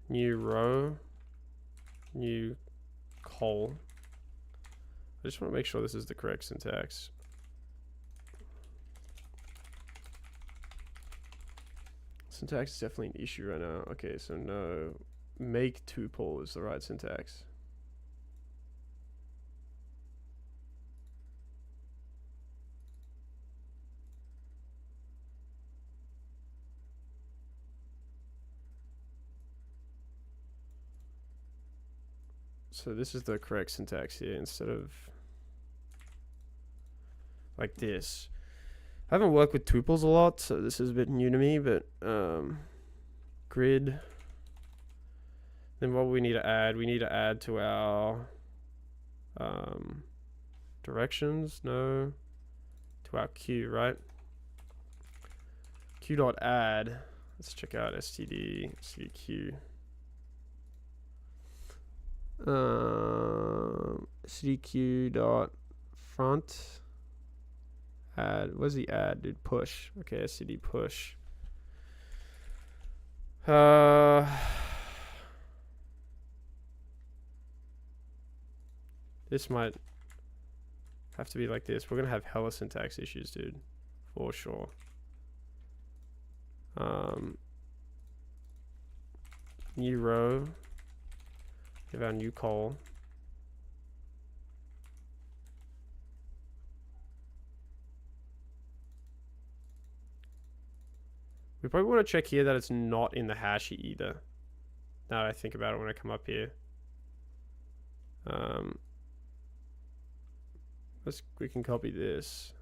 new row, new col. I just want to make sure this is the correct syntax. Syntax is definitely an issue right now. Okay, so no, make tuple is the right syntax. So this is the correct syntax here instead of like this. I haven't worked with tuples a lot, so this is a bit new to me, but grid. Then what we need to add? We need to add to our directions, no, to our queue, right? Q.add. Let's check out std q. stdq.front. Add, what's the add, dude? Push. Okay, std push. This might have to be like this. We're gonna have hella syntax issues, dude, for sure. New row. Give our new call. We probably want to check here that it's not in the hash either. Now that I think about it when I come up here. We can copy this.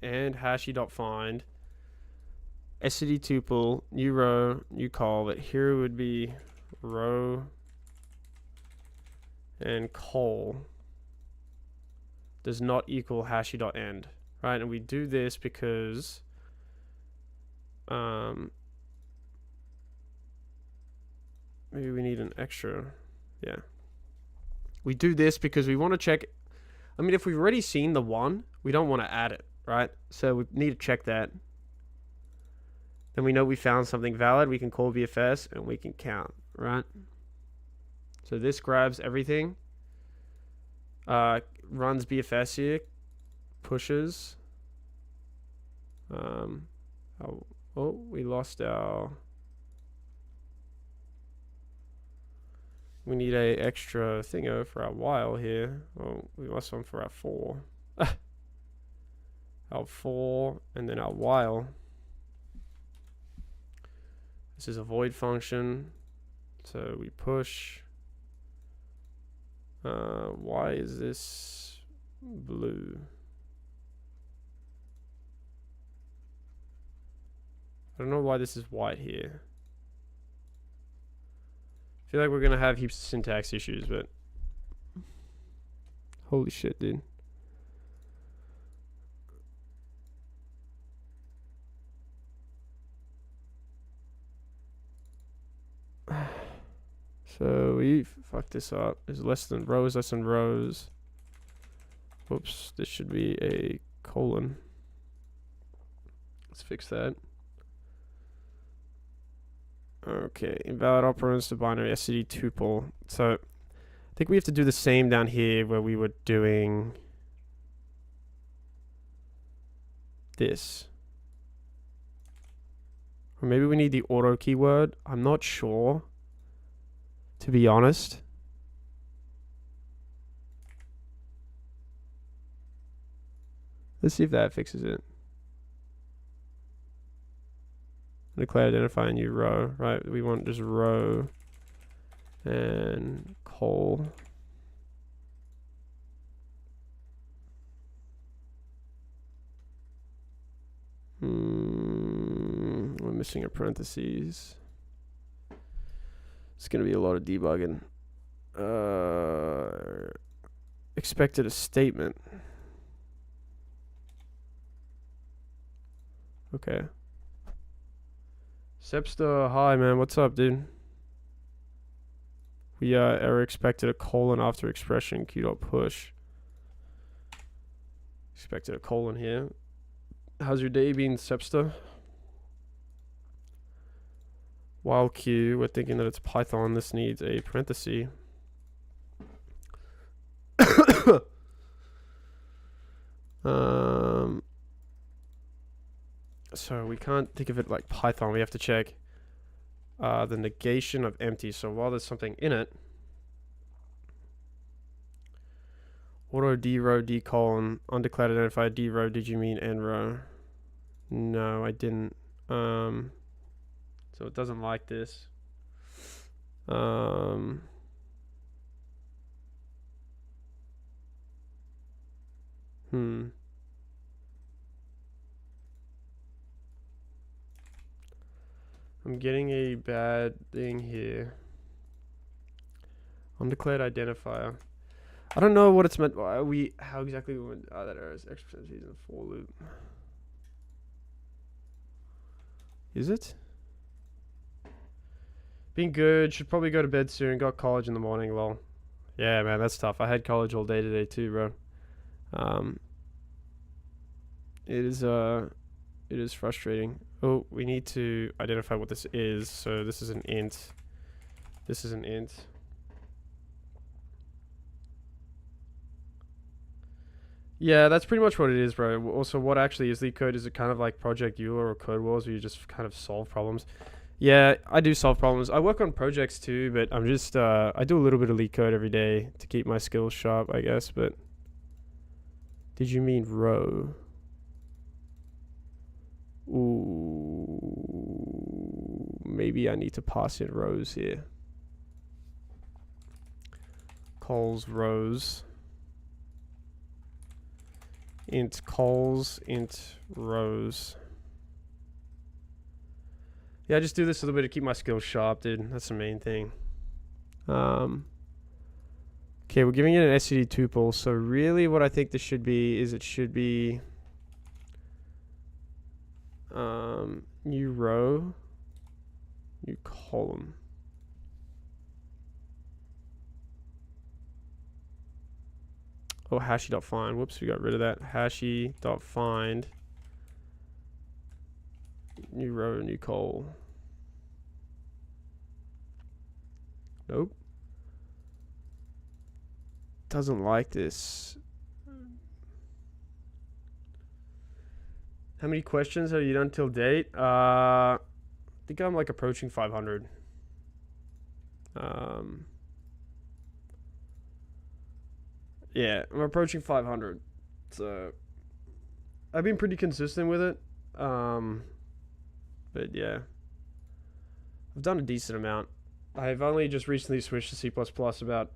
And hashy.find std tuple new row new call, but here would be row and call does not equal hashy.end, right? And we do this because maybe we need an extra. Yeah, we do this because we want to check. I mean, if we've already seen the one, we don't want to add it, right? So we need to check that. Then we know we found something valid. We can call BFS and we can count, right? So this grabs everything, runs BFS here, pushes. Oh, we lost our. We need a extra thingo for our while here. Oh, we lost one for our for. Our for and then our while. This is a void function, so we push. Why is this blue? I don't know why this is white here. I feel like we're gonna have heaps of syntax issues, but holy shit, dude. So we fucked this up. There's less than rows, less than rows. Whoops, this should be a colon. Let's fix that. Okay, invalid operands to binary std tuple. So I think we have to do the same down here where we were doing this. Or maybe we need the auto keyword. I'm not sure, to be honest. Let's see if that fixes it. Declare identify a new row, right? We want just row and call. We're missing a parentheses. It's gonna be a lot of debugging. Expected a statement. Okay. Sepster, hi man, what's up, dude? We error expected a colon after expression q.push. Expected a colon here. How's your day been, Sepster? While q, we're thinking that it's Python. This needs a parenthesis. So we can't think of it like Python. We have to check the negation of empty. So while there's something in it, auto d row d colon undeclared identified d row. Did you mean n row? No, I didn't. So it doesn't like this. I'm getting a bad thing here. Undeclared identifier. I don't know what it's meant by. How exactly we went. That error is X% in a for loop. Is it? Been good. Should probably go to bed soon. Got college in the morning. Lol. Yeah, man, that's tough. I had college all day today too, bro. It is frustrating. Oh, we need to identify what this is. So this is an int. This is an int. Yeah, that's pretty much what it is, bro. Also, what actually is Leetcode? Is it kind of like Project Euler or Code Wars where you just kind of solve problems? Yeah, I do solve problems. I work on projects too, but I'm just, I do a little bit of Leetcode every day to keep my skills sharp, I guess, but... Did you mean row? Ooh, maybe I need to pass in rows here. Calls rows. Int calls, int rows. Yeah, I just do this a little bit to keep my skills sharp, dude. That's the main thing. Okay, we're giving it an SCD tuple. So really what I think this should be is it should be new row, new column. Oh, hashy.find. Whoops, we got rid of that. Hashy.find. New row, new col. Nope. Doesn't like this. How many questions have you done till date? I think I'm like approaching 500. Yeah, I'm approaching 500. So I've been pretty consistent with it. But yeah, I've done a decent amount. I've only just recently switched to C++, about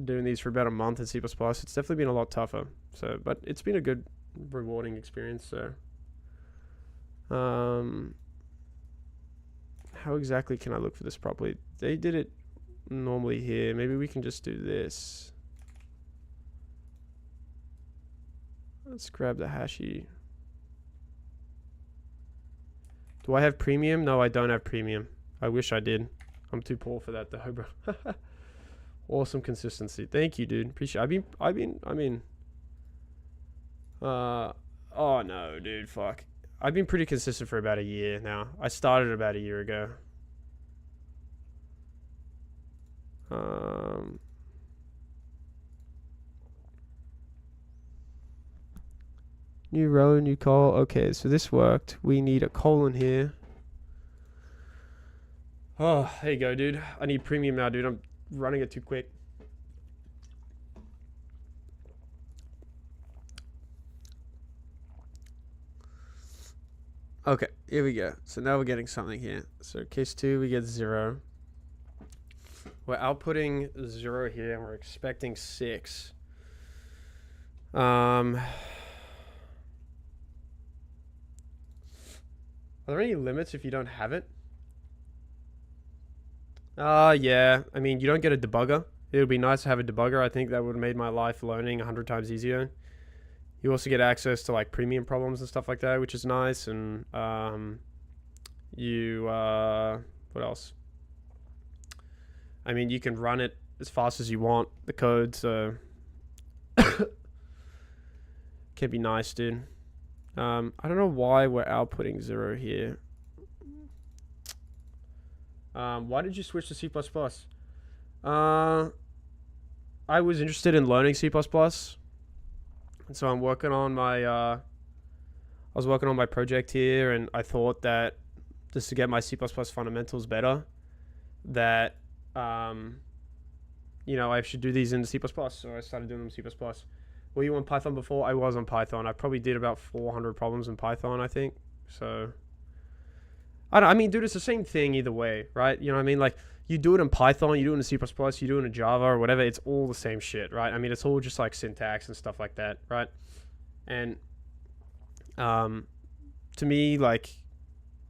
doing these for about a month in C++. It's definitely been a lot tougher. So, but it's been a good, rewarding experience. So, how exactly can I look for this properly? They did it normally here. Maybe we can just do this. Let's grab the hashy. Do I have premium? No, I don't have premium. I wish I did. I'm too poor for that though, bro. Awesome consistency. Thank you, dude. Appreciate it. Oh no, dude, fuck. I've been pretty consistent for about a year now. I started about a year ago. New row, new col. Okay, so this worked. We need a colon here. Oh, there you go, dude. I need premium now, dude. I'm running it too quick. Okay, here we go. So now we're getting something here. So case 2, we get 0. We're outputting 0 here, and we're expecting 6. Are there any limits if you don't have it? Yeah. I mean, you don't get a debugger. It would be nice to have a debugger. I think that would have made my life learning 100 times easier. You also get access to like premium problems and stuff like that, which is nice. And what else? I mean, you can run it as fast as you want, the code, so can be nice, dude. I don't know why we're outputting 0 here. Why did you switch to C++? I was interested in learning C++, and so I'm working on my I was working on my project here, and I thought that just to get my C++ fundamentals better, that you know, I should do these in C++. So I started doing them in C++. Were you on Python before? I was on Python. I probably did about 400 problems in Python, I think. So I mean, dude, it's the same thing either way, right? You know what I mean? Like, you do it in Python, you do it in C++, you do it in Java or whatever. It's all the same shit, right? I mean, it's all just like syntax and stuff like that, right? And to me, like,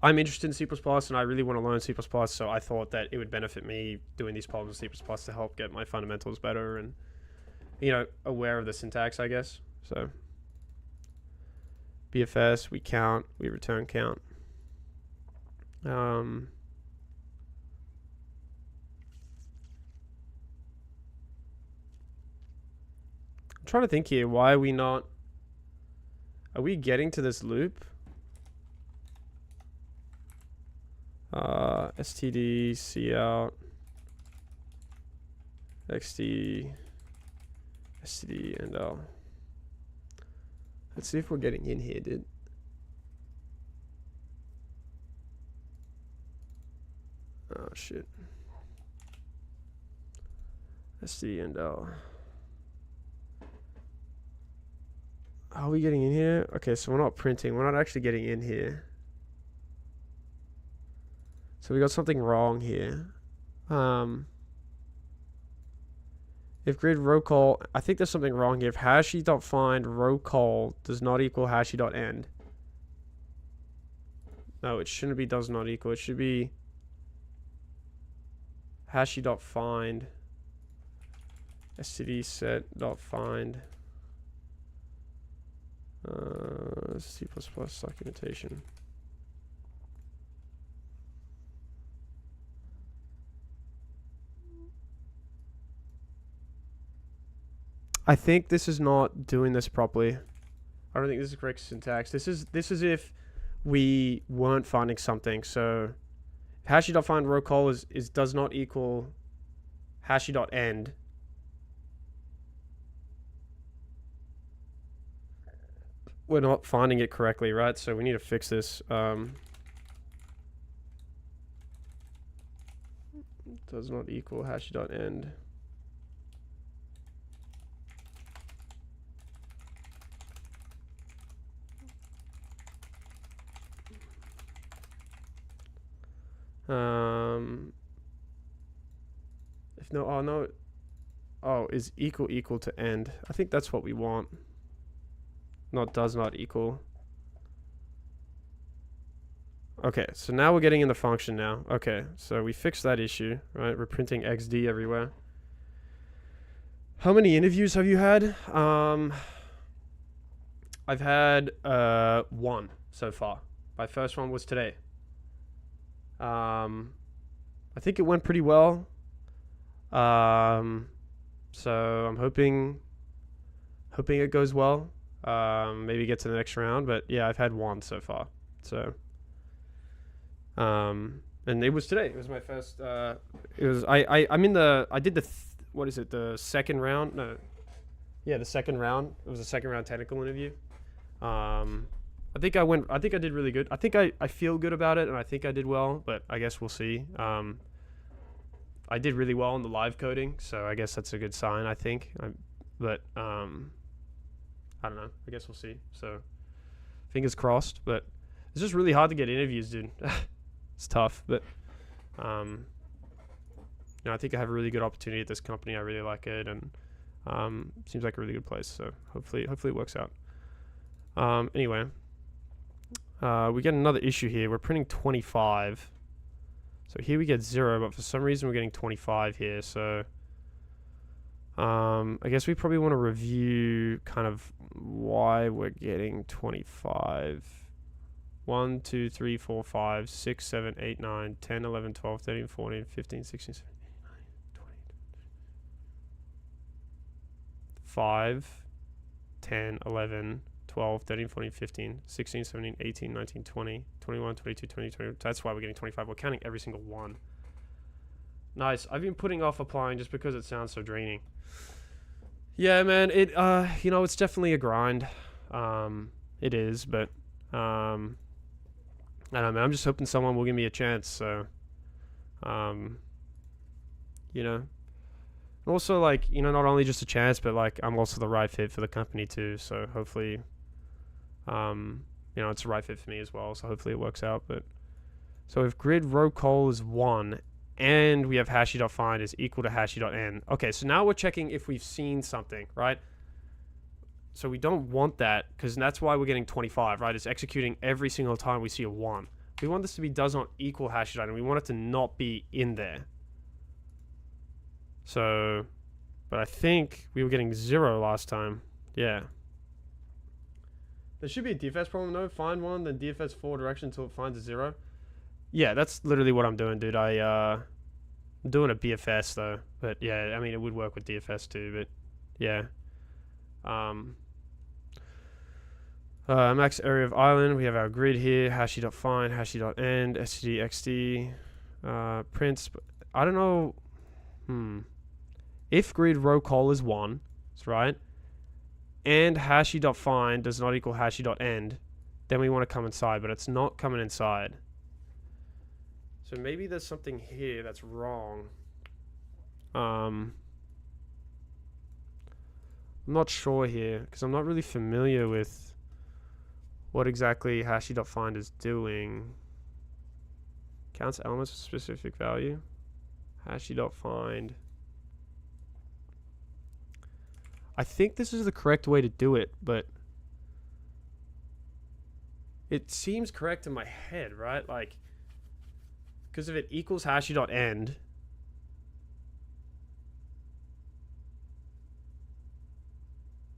I'm interested in C++ and I really want to learn C++. So I thought that it would benefit me doing these problems in C++ to help get my fundamentals better and, you know, aware of the syntax, I guess. So BFS, we count, we return count. I'm trying to think here. Why are we not? Are we getting to this loop? STD, C out, XD, STD, and L. Let's see if we're getting in here, dude. Oh, shit. STD and L. Are we getting in here? Okay, so we're not printing. We're not actually getting in here. So we got something wrong here. If grid row call, I think there's something wrong here. If hashy.find row call does not equal hashy.end. No, it shouldn't be does not equal. It should be hashy.find std set.find C++ documentation. I think this is not doing this properly. I don't think this is correct syntax. This is if we weren't finding something. So hashy.find row call is does not equal hashy.end. We're not finding it correctly, right? So we need to fix this. Does not equal hashy.end. If no, oh no, oh, is equal to end. I think that's what we want. Not does not equal. Okay, so now we're getting in the function now. Okay, so we fixed that issue, right? We're printing XD everywhere. How many interviews have you had? I've had one so far. My first one was today. I think it went pretty well. So I'm hoping it goes well. Maybe get to the next round, but yeah, I've had one so far. So, and it was today. It was my first. It was I'm in the. I did the what is it? The second round? No. Yeah, the second round. It was a second round technical interview. I think I did really good. I think I feel good about it, and I think I did well, but I guess we'll see. I did really well in the live coding, so I guess that's a good sign, I think. But I don't know. I guess we'll see. So fingers crossed, but it's just really hard to get interviews, dude. It's tough, but you know, I think I have a really good opportunity at this company. I really like it, and seems like a really good place. So hopefully it works out. Anyway, we get another issue here. We're printing 25. So here we get 0, but for some reason we're getting 25 here. So I guess we probably want to review kind of why we're getting 25. 1, 2, 3, 4, 5, 6, 7, 8, 9, 10, 11, 12, 13, 14, 15, 16, 17, 18, 19, 20. 5, 10, 11, 12, 13, 14, 15, 16, 17, 18, 19, 20, 21, 22, 23, 20. That's why we're getting 25. We're counting every single one. Nice. I've been putting off applying just because it sounds so draining. Yeah, man, it you know, it's definitely a grind. It is, but I don't know, man. I'm just hoping someone will give me a chance, so you know. Also, like, you know, not only just a chance, but like I'm also the right fit for the company too, so hopefully you know, it's the right fit for me as well, so hopefully it works out. But so if grid row call is 1 and we have hashy.find is equal to hashy.end. Okay, so now we're checking if we've seen something, right? So we don't want that, because that's why we're getting 25, right? It's executing every single time we see a 1. We want this to be does not equal hashy.end. We want it to not be in there. So, but I think we were getting 0 last time. Yeah. There should be a DFS problem though. Find 1, then DFS forward direction until it finds a 0. Yeah, that's literally what I'm doing, dude. I'm doing a BFS though. But yeah, I mean, it would work with DFS too, but yeah. Max area of island. We have our grid here. Hashi.find, hashi.end, std, xd, prints. I don't know. If grid row call is 1, that's right, and hashi.find does not equal hashi.end, then we want to come inside, but it's not coming inside. So maybe there's something here that's wrong. I'm not sure here, because I'm not really familiar with what exactly hashi.find is doing. Counts elements with specific value. Hashi.find. I think this is the correct way to do it, but it seems correct in my head, right? Like, because if it equals hashi.end,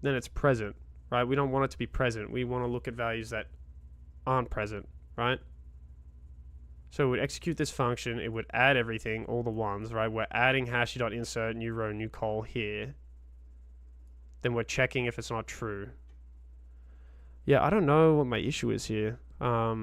then it's present, right? We don't want it to be present. We want to look at values that aren't present, right? So it would execute this function. It would add everything, all the ones, right? We're adding hashi.insert, new row, new call here. Then we're checking if it's not true. Yeah, I don't know what my issue is here. I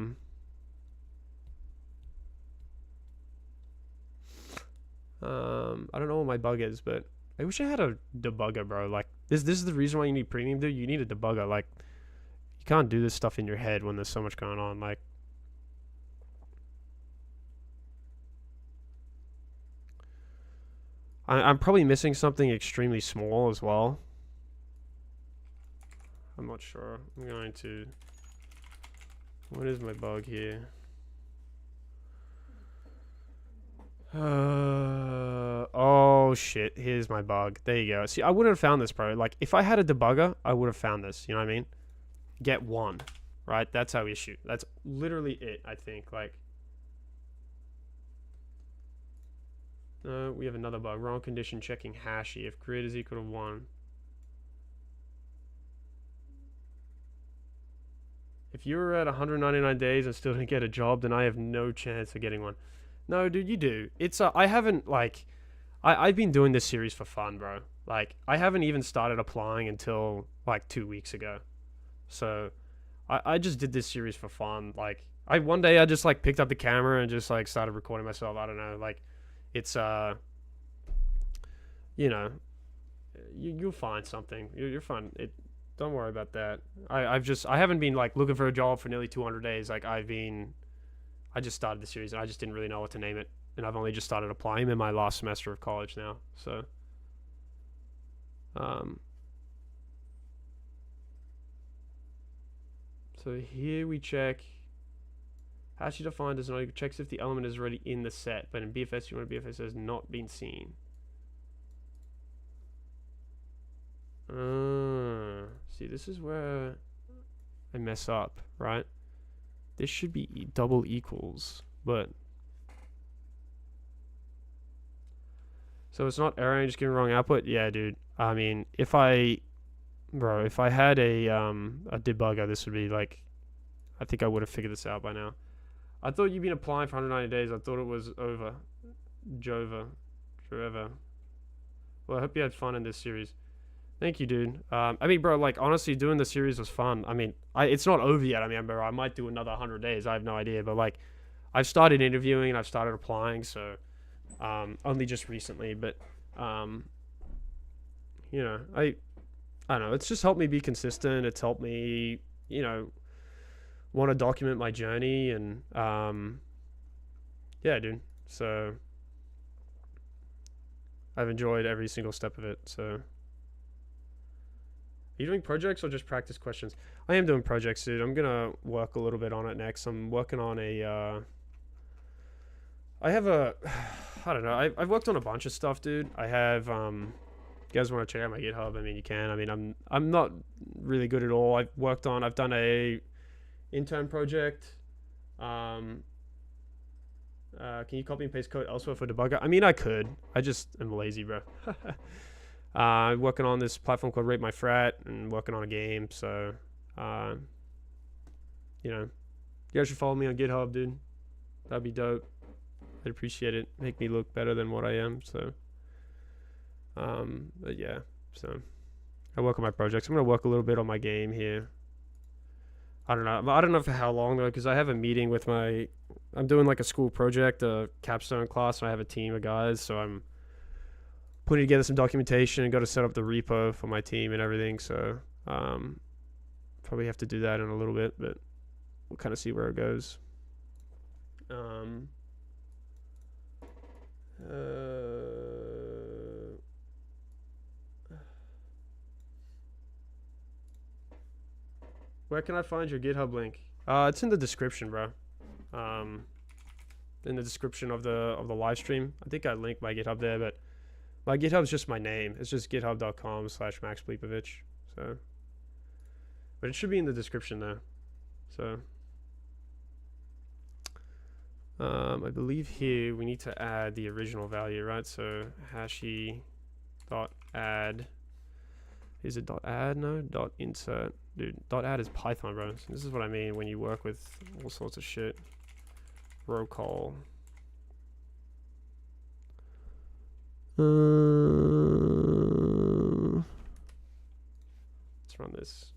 don't know what my bug is, but I wish I had a debugger, bro. Like, this is the reason why you need premium, dude. You need a debugger. Like, you can't do this stuff in your head when there's so much going on. Like, I'm probably missing something extremely small as well. I'm not sure. I'm going to... What is my bug here? Oh shit, here's my bug. There you go. See, I wouldn't have found this, bro. Like, if I had a debugger, I would have found this. You know what I mean? Get 1. Right? That's our issue. That's literally it, I think. Like... we have another bug. Wrong condition checking hashi. If grid is equal to 1. If you were at 199 days and still didn't get a job, then I have no chance of getting one. No, dude, you do. It's I haven't, like... I've been doing this series for fun, bro. Like, I haven't even started applying until, like, 2 weeks ago. So, I just did this series for fun. Like, one day I just, like, picked up the camera and just, like, started recording myself. I don't know. Like, it's, you know, you'll find something. You're fine. Don't worry about that. I haven't been, like, looking for a job for nearly 200 days. Like, I just started the series and I just didn't really know what to name it. And I've only just started applying. I'm in my last semester of college now. So, so here we check. Hashi defined does not checks if the element is already in the set, but in BFS you want BFS has not been seen. See, this is where I mess up, right? This should be double equals, but so it's not error, just giving wrong output. Yeah, dude. I mean, if I had a debugger, this would be like, I think I would have figured this out by now. I thought you'd been applying for 190 days. I thought it was over. Jova. Forever. Well, I hope you had fun in this series. Thank you, dude. I mean, bro, like, honestly, doing the series was fun. I mean, it's not over yet. I mean, bro, I might do another 100 days. I have no idea. But, like, I've started interviewing and I've started applying, so only just recently. But, you know, I don't know. It's just helped me be consistent. It's helped me, you know, want to document my journey. And, yeah, dude. So, I've enjoyed every single step of it, so... Are you doing projects or just practice questions? I am doing projects, dude. I'm going to work a little bit on it next. I'm working on a... I have a... I don't know. I've worked on a bunch of stuff, dude. I have... you guys want to check out my GitHub? I mean, you can. I mean, I'm not really good at all. I've done a intern project. Can you copy and paste code elsewhere for debugger? I mean, I could. I just am lazy, bro. Working on this platform called Rate My Frat and working on a game, so you know, you guys should follow me on GitHub, dude. That'd be dope. I'd appreciate it. Make me look better than what I am. So but yeah, so I work on my projects. I'm gonna work a little bit on my game here. I don't know. I don't know for how long though, because I have a meeting with my. I'm doing like a school project, a capstone class, and I have a team of guys, so I'm putting together some documentation and got to set up the repo for my team and everything. So probably have to do that in a little bit, but we'll kind of see where it goes. Where can I find your GitHub link? It's in the description, bro. In the description of the live stream. I think I linked my GitHub there, but my GitHub is just my name. It's just github.com/maxbleepovich. So, but it should be in the description there. So, I believe here we need to add the original value, right? So hashi dot add. Is it dot add? No, dot insert. Dude, dot add is Python, bro. So this is what I mean when you work with all sorts of shit. Row call. Let's run this.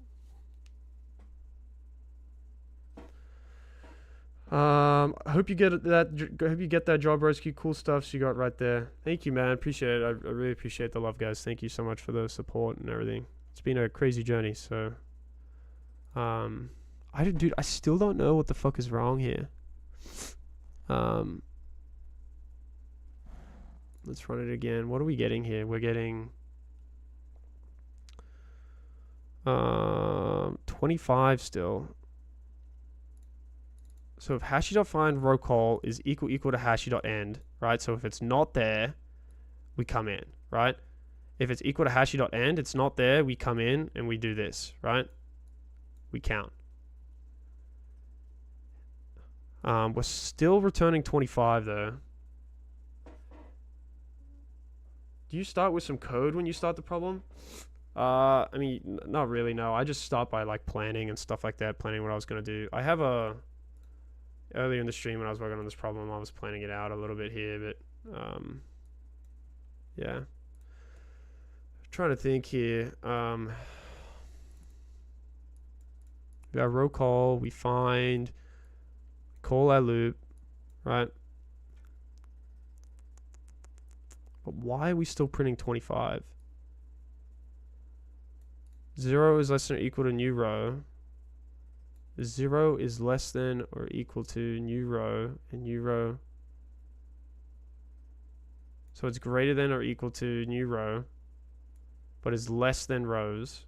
I hope you get that. Hope you get that job, Broski. Cool stuff you got right there. Thank you, man. Appreciate it. I really appreciate the love, guys. Thank you so much for the support and everything. It's been a crazy journey. So, dude, I still don't know what the fuck is wrong here. Let's run it again. What are we getting here? We're getting 25 still. So if hashi.find row call is equal to hashi.end, right? So if it's not there, we come in, right? If it's equal to hashi.end, it's not there, we come in and we do this, right? We count. We're still returning 25 though. Do you start with some code when you start the problem? I mean, not really, no. I just start by like planning and stuff like that, planning what I was going to do. I have earlier in the stream when I was working on this problem, I was planning it out a little bit here, but yeah. I'm trying to think here. We got row call, we find, call our loop, right? But why are we still printing 25? 0 is less than or equal to new row. 0 is less than or equal to new row, and new row. So it's greater than or equal to new row, but is less than rows.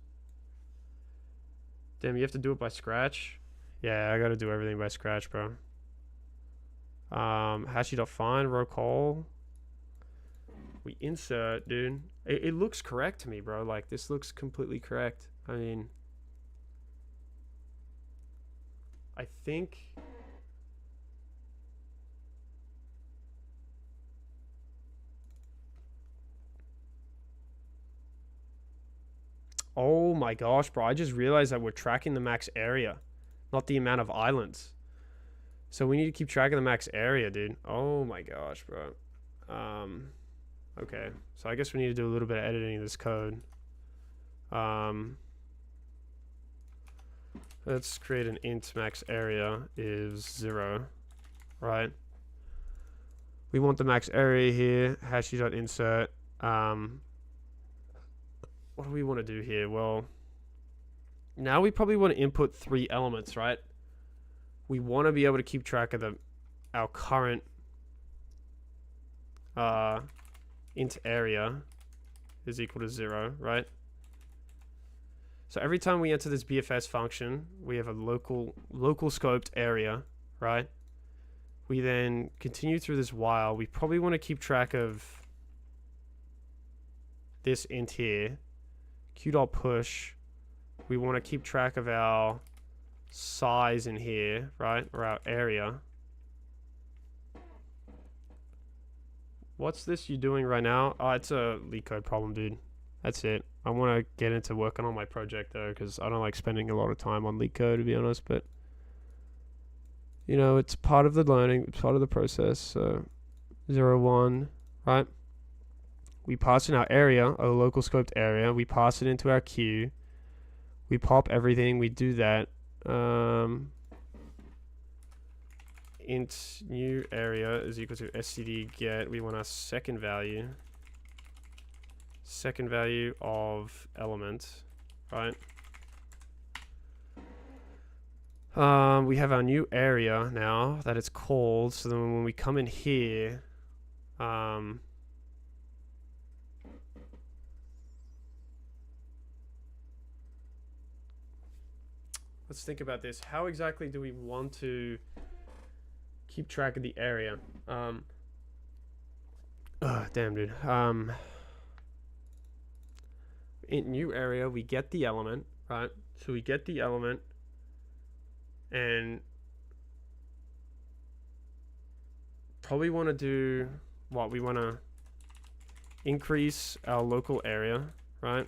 Damn, you have to do it by scratch? Yeah, I gotta do everything by scratch, bro. Hashi.find row call. We insert, dude. It looks correct to me, bro. Like, this looks completely correct. I mean, I think oh my gosh, bro. I just realized that we're tracking the max area, not the amount of islands. So we need to keep track of the max area, dude. Oh my gosh, bro. Okay. So I guess we need to do a little bit of editing of this code. Let's create an int max area is 0, right? We want the max area here, hashi.insert. What do we want to do here? Well, now we probably want to input 3 elements, right? We want to be able to keep track of our current int area is equal to 0, right? So every time we enter this BFS function, we have a local scoped area, right? We then continue through this while. We probably want to keep track of this int here, q.push. We want to keep track of our size in here, right? Or our area. What's this you doing right now? Oh, it's a Leetcode problem, dude. That's it. I want to get into working on my project though, because I don't like spending a lot of time on Leetcode, to be honest, but you know, it's part of the learning, it's part of the process. So 0, 1, right? We pass in our area, a local scoped area. We pass it into our queue. We pop everything. We do that. int new area is equal to std get. We want our second value of element, right? We have our new area now that it's called. So then when we come in here, let's think about this. How exactly do we want to keep track of the area? Damn, dude. In new area, we get the element, right? So we get the element, and probably want to do what? We want to increase our local area, right?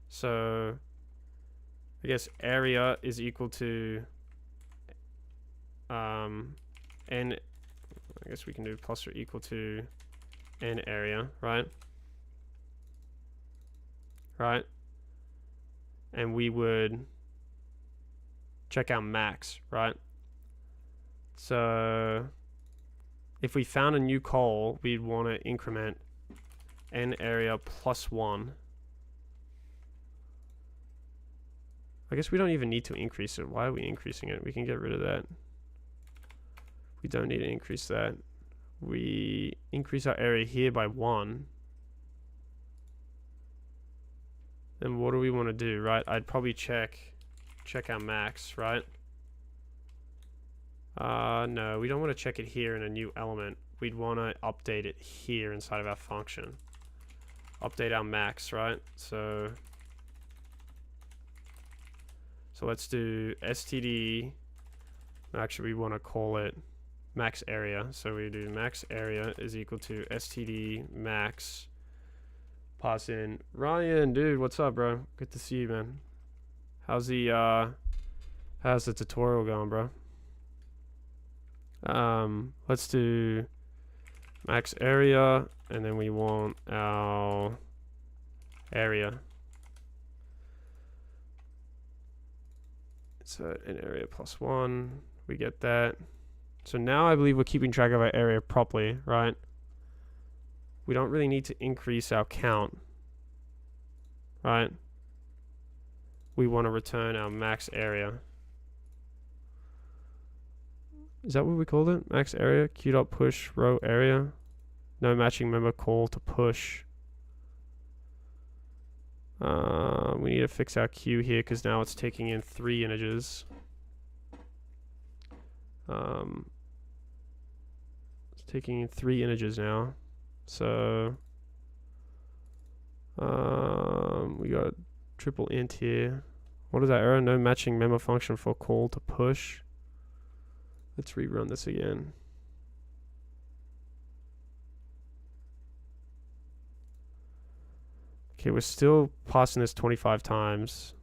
So I guess area is equal to n. I guess we can do plus or equal to n area, right? Right? And we would check our max, right? So if we found a new call, we'd want to increment n area plus 1. I guess we don't even need to increase it. Why are we increasing it? We can get rid of that. We don't need to increase that. We increase our area here by 1. Then what do we want to do, right? I'd probably check our max, right? No, we don't want to check it here in a new element. We'd want to update it here inside of our function. Update our max, right? So let's do std. Actually, we want to call it max area. So we do max area is equal to std max. Pass in Ryan, dude. What's up, bro? Good to see you, man. How's the tutorial going, bro? Let's do max area, and then we want our area. So an area plus 1, we get that. So now I believe we're keeping track of our area properly, right? We don't really need to increase our count, right? We want to return our max area. Is that what we called it? Max area, q.push row area. No matching member call to push. We need to fix our queue here because now it's taking in 3 integers. It's taking in 3 integers now. So we got a triple int here. What is that error? No matching member function for call to push. Let's rerun this again. Okay, we're still passing this 25 times.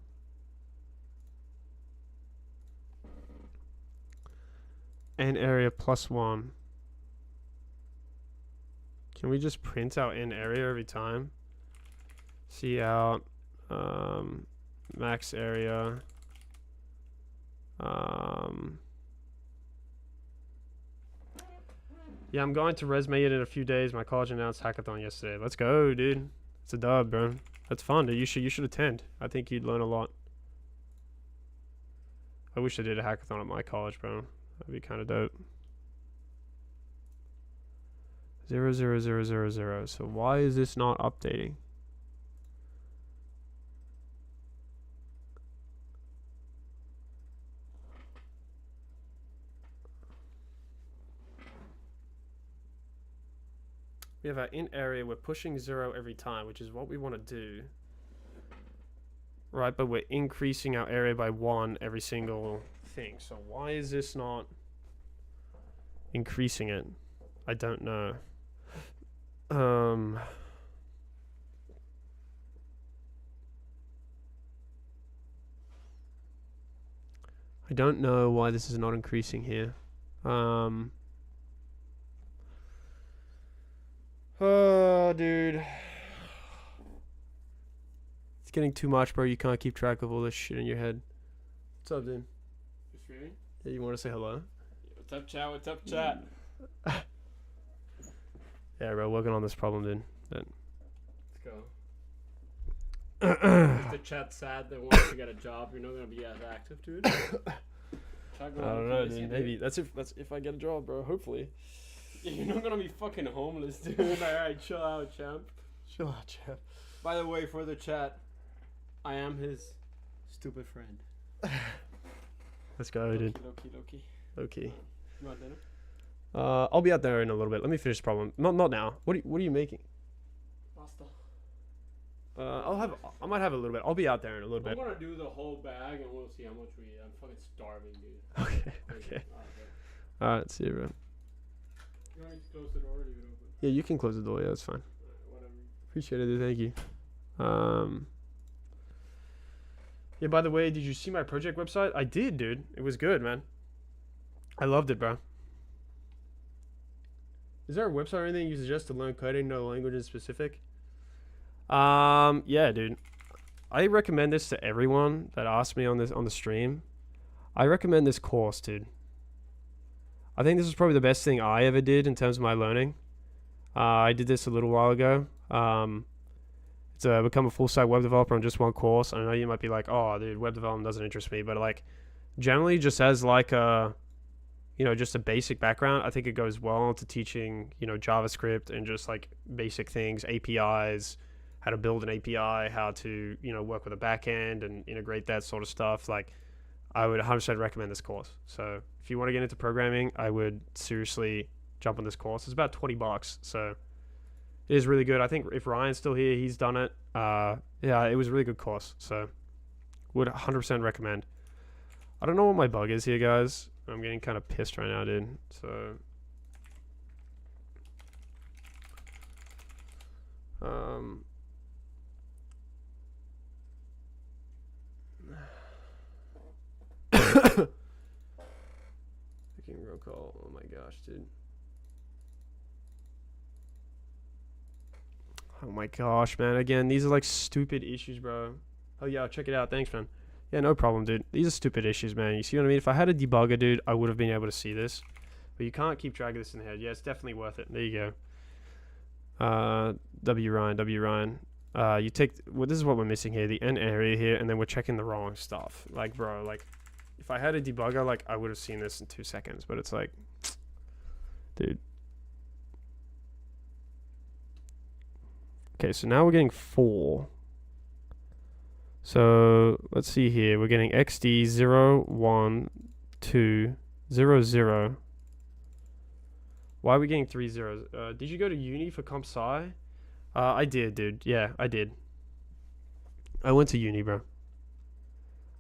N area plus 1. Can we just print out n area every time? See out max area. Yeah, I'm going to resume it in a few days. My college announced hackathon yesterday. Let's go, dude. It's a dub, bro. That's fun, dude. You should attend. I think you'd learn a lot. I wish I did a hackathon at my college, bro. That'd be kind of dope. 0, 0, 0, 0, 0. So why is this not updating? We have our int area. We're pushing 0 every time, which is what we want to do. Right, but we're increasing our area by 1 every single thing. So why is this not increasing it? I don't know. I don't know why this is not increasing here. Oh, dude. It's getting too much, bro. You can't keep track of all this shit in your head. What's up, dude? You streaming? Yeah, you want to say hello? What's up, chat? What's up, chat? Yeah, bro, working on this problem, dude. Let's go. Is the chat sad that once you get a job, you're not gonna be as active, dude? I don't know, dude. Maybe that's if I get a job, bro. Hopefully. Yeah, you're not gonna be fucking homeless, dude. Alright, chill out, champ. Chill out, champ. By the way, for the chat, I am his stupid friend. Let's go, dude. Loki. Okay. You want dinner? I'll be out there in a little bit. Let me finish the problem. Not now. What are you making? Pasta. I might have a little bit. I'll be out there in a little bit. I'm gonna do the whole bag and we'll see how much we eat. I'm fucking starving, dude. Okay. Alright, see you, bro. You want me to close the door or leave it open? Yeah, you can close the door. Yeah, that's fine. Whatever. Appreciate it, dude. Thank you. Yeah, by the way, did you see my project website? I did, dude. It was good, man. I loved it, bro. Is there a website or anything you suggest to learn coding, no languages specific? Yeah, dude. I recommend this to everyone that asks me on the stream. I recommend this course, dude. I think this is probably the best thing I ever did in terms of my learning. I did this a little while ago. It's become a full-stack web developer on just one course. I know you might be like, oh, dude, web development doesn't interest me. But, like, generally just as, like, just a basic background, I think it goes well into teaching, JavaScript and just, like, basic things, APIs, how to build an API, how to, work with a backend and integrate that sort of stuff. Like, I would 100% recommend this course. So if you want to get into programming, I would seriously jump on this course. It's about $20, so it is really good. I think if Ryan's still here, he's done it. Yeah, it was a really good course, so would 100% recommend. I don't know what my bug is here, guys. I'm getting kind of pissed right now, dude. So Freaking roll call. Oh my gosh, dude. Oh my gosh, man. Again, these are like stupid issues, bro. Oh yeah, check it out. Thanks, man. Yeah, no problem, dude. These are stupid issues, man. You see what I mean? If I had a debugger, dude, I would have been able to see this. But you can't keep track of this in the head. Yeah, it's definitely worth it. There you go. W Ryan. You take... Well, this is what we're missing here. The end area here, and then we're checking the wrong stuff. Like, bro, like... If I had a debugger, like, I would have seen this in 2 seconds. But it's like... Dude. Okay, so now we're getting 4. So let's see here. We're getting XD 0, 1, 2, 0, 0. Why are we getting 3 zeros? Did you go to uni for comp sci? I did, dude. Yeah, I did. I went to uni, bro.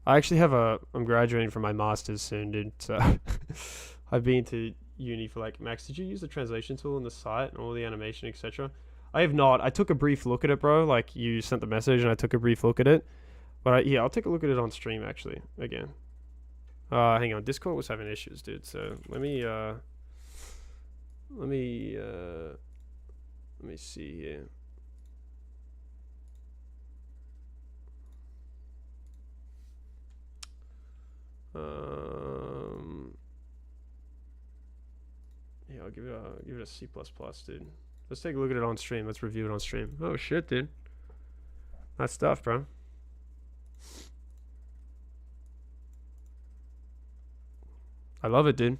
I actually have I'm graduating from my master's soon, dude. So I've been to uni for like, Max, did you use the translation tool on the site and all the animation, etc.? I have not. I took a brief look at it, bro. Like, you sent the message and I took a brief look at it. But yeah, I'll take a look at it on stream, actually, again. Hang on. Discord was having issues, dude. So let me see here. Yeah, I'll give it a C++, dude. Let's take a look at it on stream. Let's review it on stream. Oh shit, dude. That stuff, bro. I love it, dude.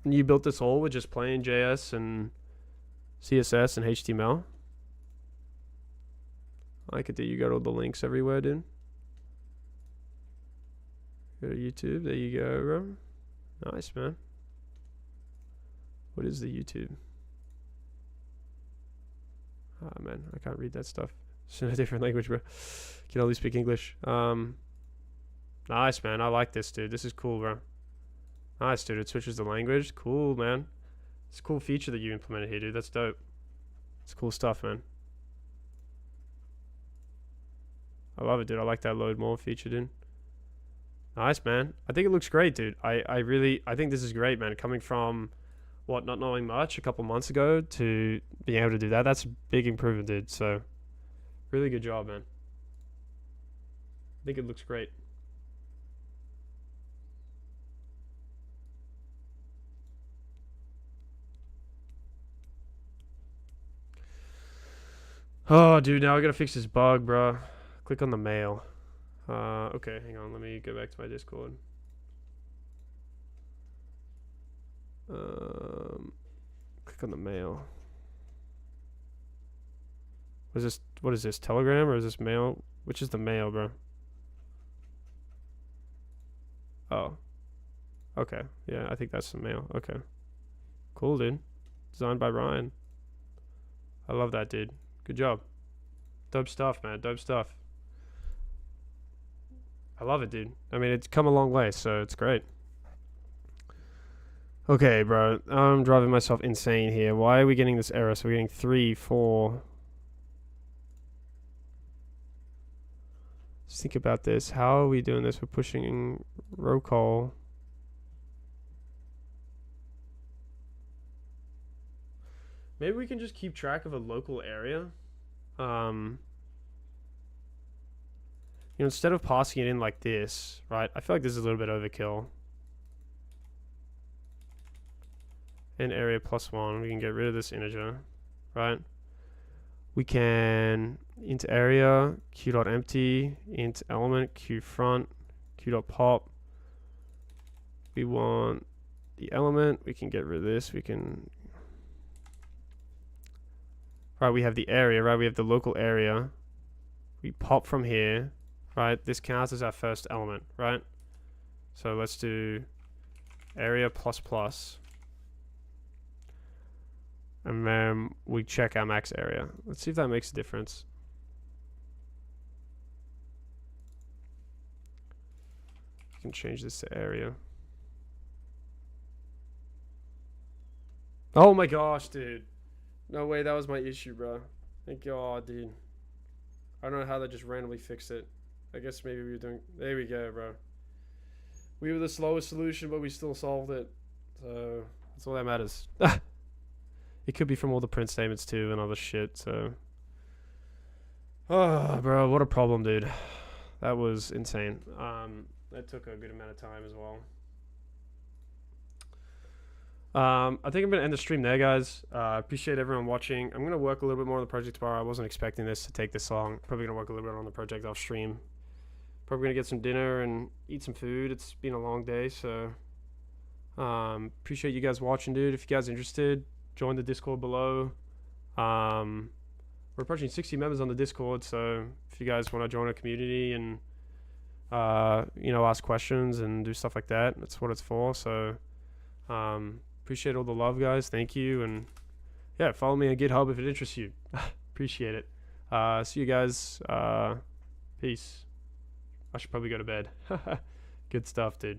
And you built this all with just plain JS and CSS and HTML? I like it that you got all the links everywhere, dude. Go to YouTube. There you go, bro. Nice, man. What is the YouTube? Ah, man, I can't read that stuff. It's in a different language, bro. Can only speak English. Nice, man. I like this, dude. This is cool, bro. Nice, dude. It switches the language. Cool, man. It's a cool feature that you implemented here, dude. That's dope. It's cool stuff, man. I love it, dude. I like that load more feature, dude. Nice, man. I think it looks great, dude. I think this is great, man. Coming from, what, not knowing much a couple months ago to being able to do that, that's a big improvement, dude. So, Really good job, man. I think it looks great. Oh, dude, now I gotta fix this bug, bro. Click on the mail. Okay, hang on. Let me go back to my Discord. Click on the mail. What is this? Telegram or is this mail? Which is the mail, bro? Oh. Okay. Yeah, I think that's the mail. Okay. Cool, dude. Designed by Ryan. I love that, dude. Good job. Dope stuff, man. Dope stuff. I love it, dude. I mean, it's come a long way, so it's great. Okay, bro. I'm driving myself insane here. Why are we getting this error? So we're getting 3, 4. Just think about this. How are we doing this? We're pushing row call. Maybe we can just keep track of a local area. Instead of passing it in like this, right? I feel like this is a little bit overkill. And area +1, we can get rid of this integer, right? We can int area, q.empty, int element, q front, q.pop. We want the element, we can get rid of this, we can... Right, we have the area, right? We have the local area. We pop from here, right? This counts as our first element, right? So let's do area ++. And then we check our max area. Let's see if that makes a difference. You can change this to area. Oh my gosh, dude. No way, that was my issue, bro. Thank God, dude. I don't know how they just randomly fixed it. I guess maybe we were doing... There we go, bro. We were the slowest solution, but we still solved it. So, that's all that matters. It could be from all the print statements, too, and other shit, so... Oh, bro, what a problem, dude. That was insane. That took a good amount of time as well. I think I'm going to end the stream there, guys. Appreciate everyone watching. I'm going to work a little bit more on the project tomorrow. I wasn't expecting this to take this long. Probably going to work a little bit on the project off stream. Probably going to get some dinner and eat some food. It's been a long day, so... appreciate you guys watching, dude. If you guys are interested, join the Discord below. We're approaching 60 members on the Discord, so if you guys want to join a community and, ask questions and do stuff like that, that's what it's for, so... appreciate all the love, guys. Thank you. And yeah, follow me on GitHub if it interests you. Appreciate it. See you guys. Peace. I should probably go to bed. Good stuff, dude.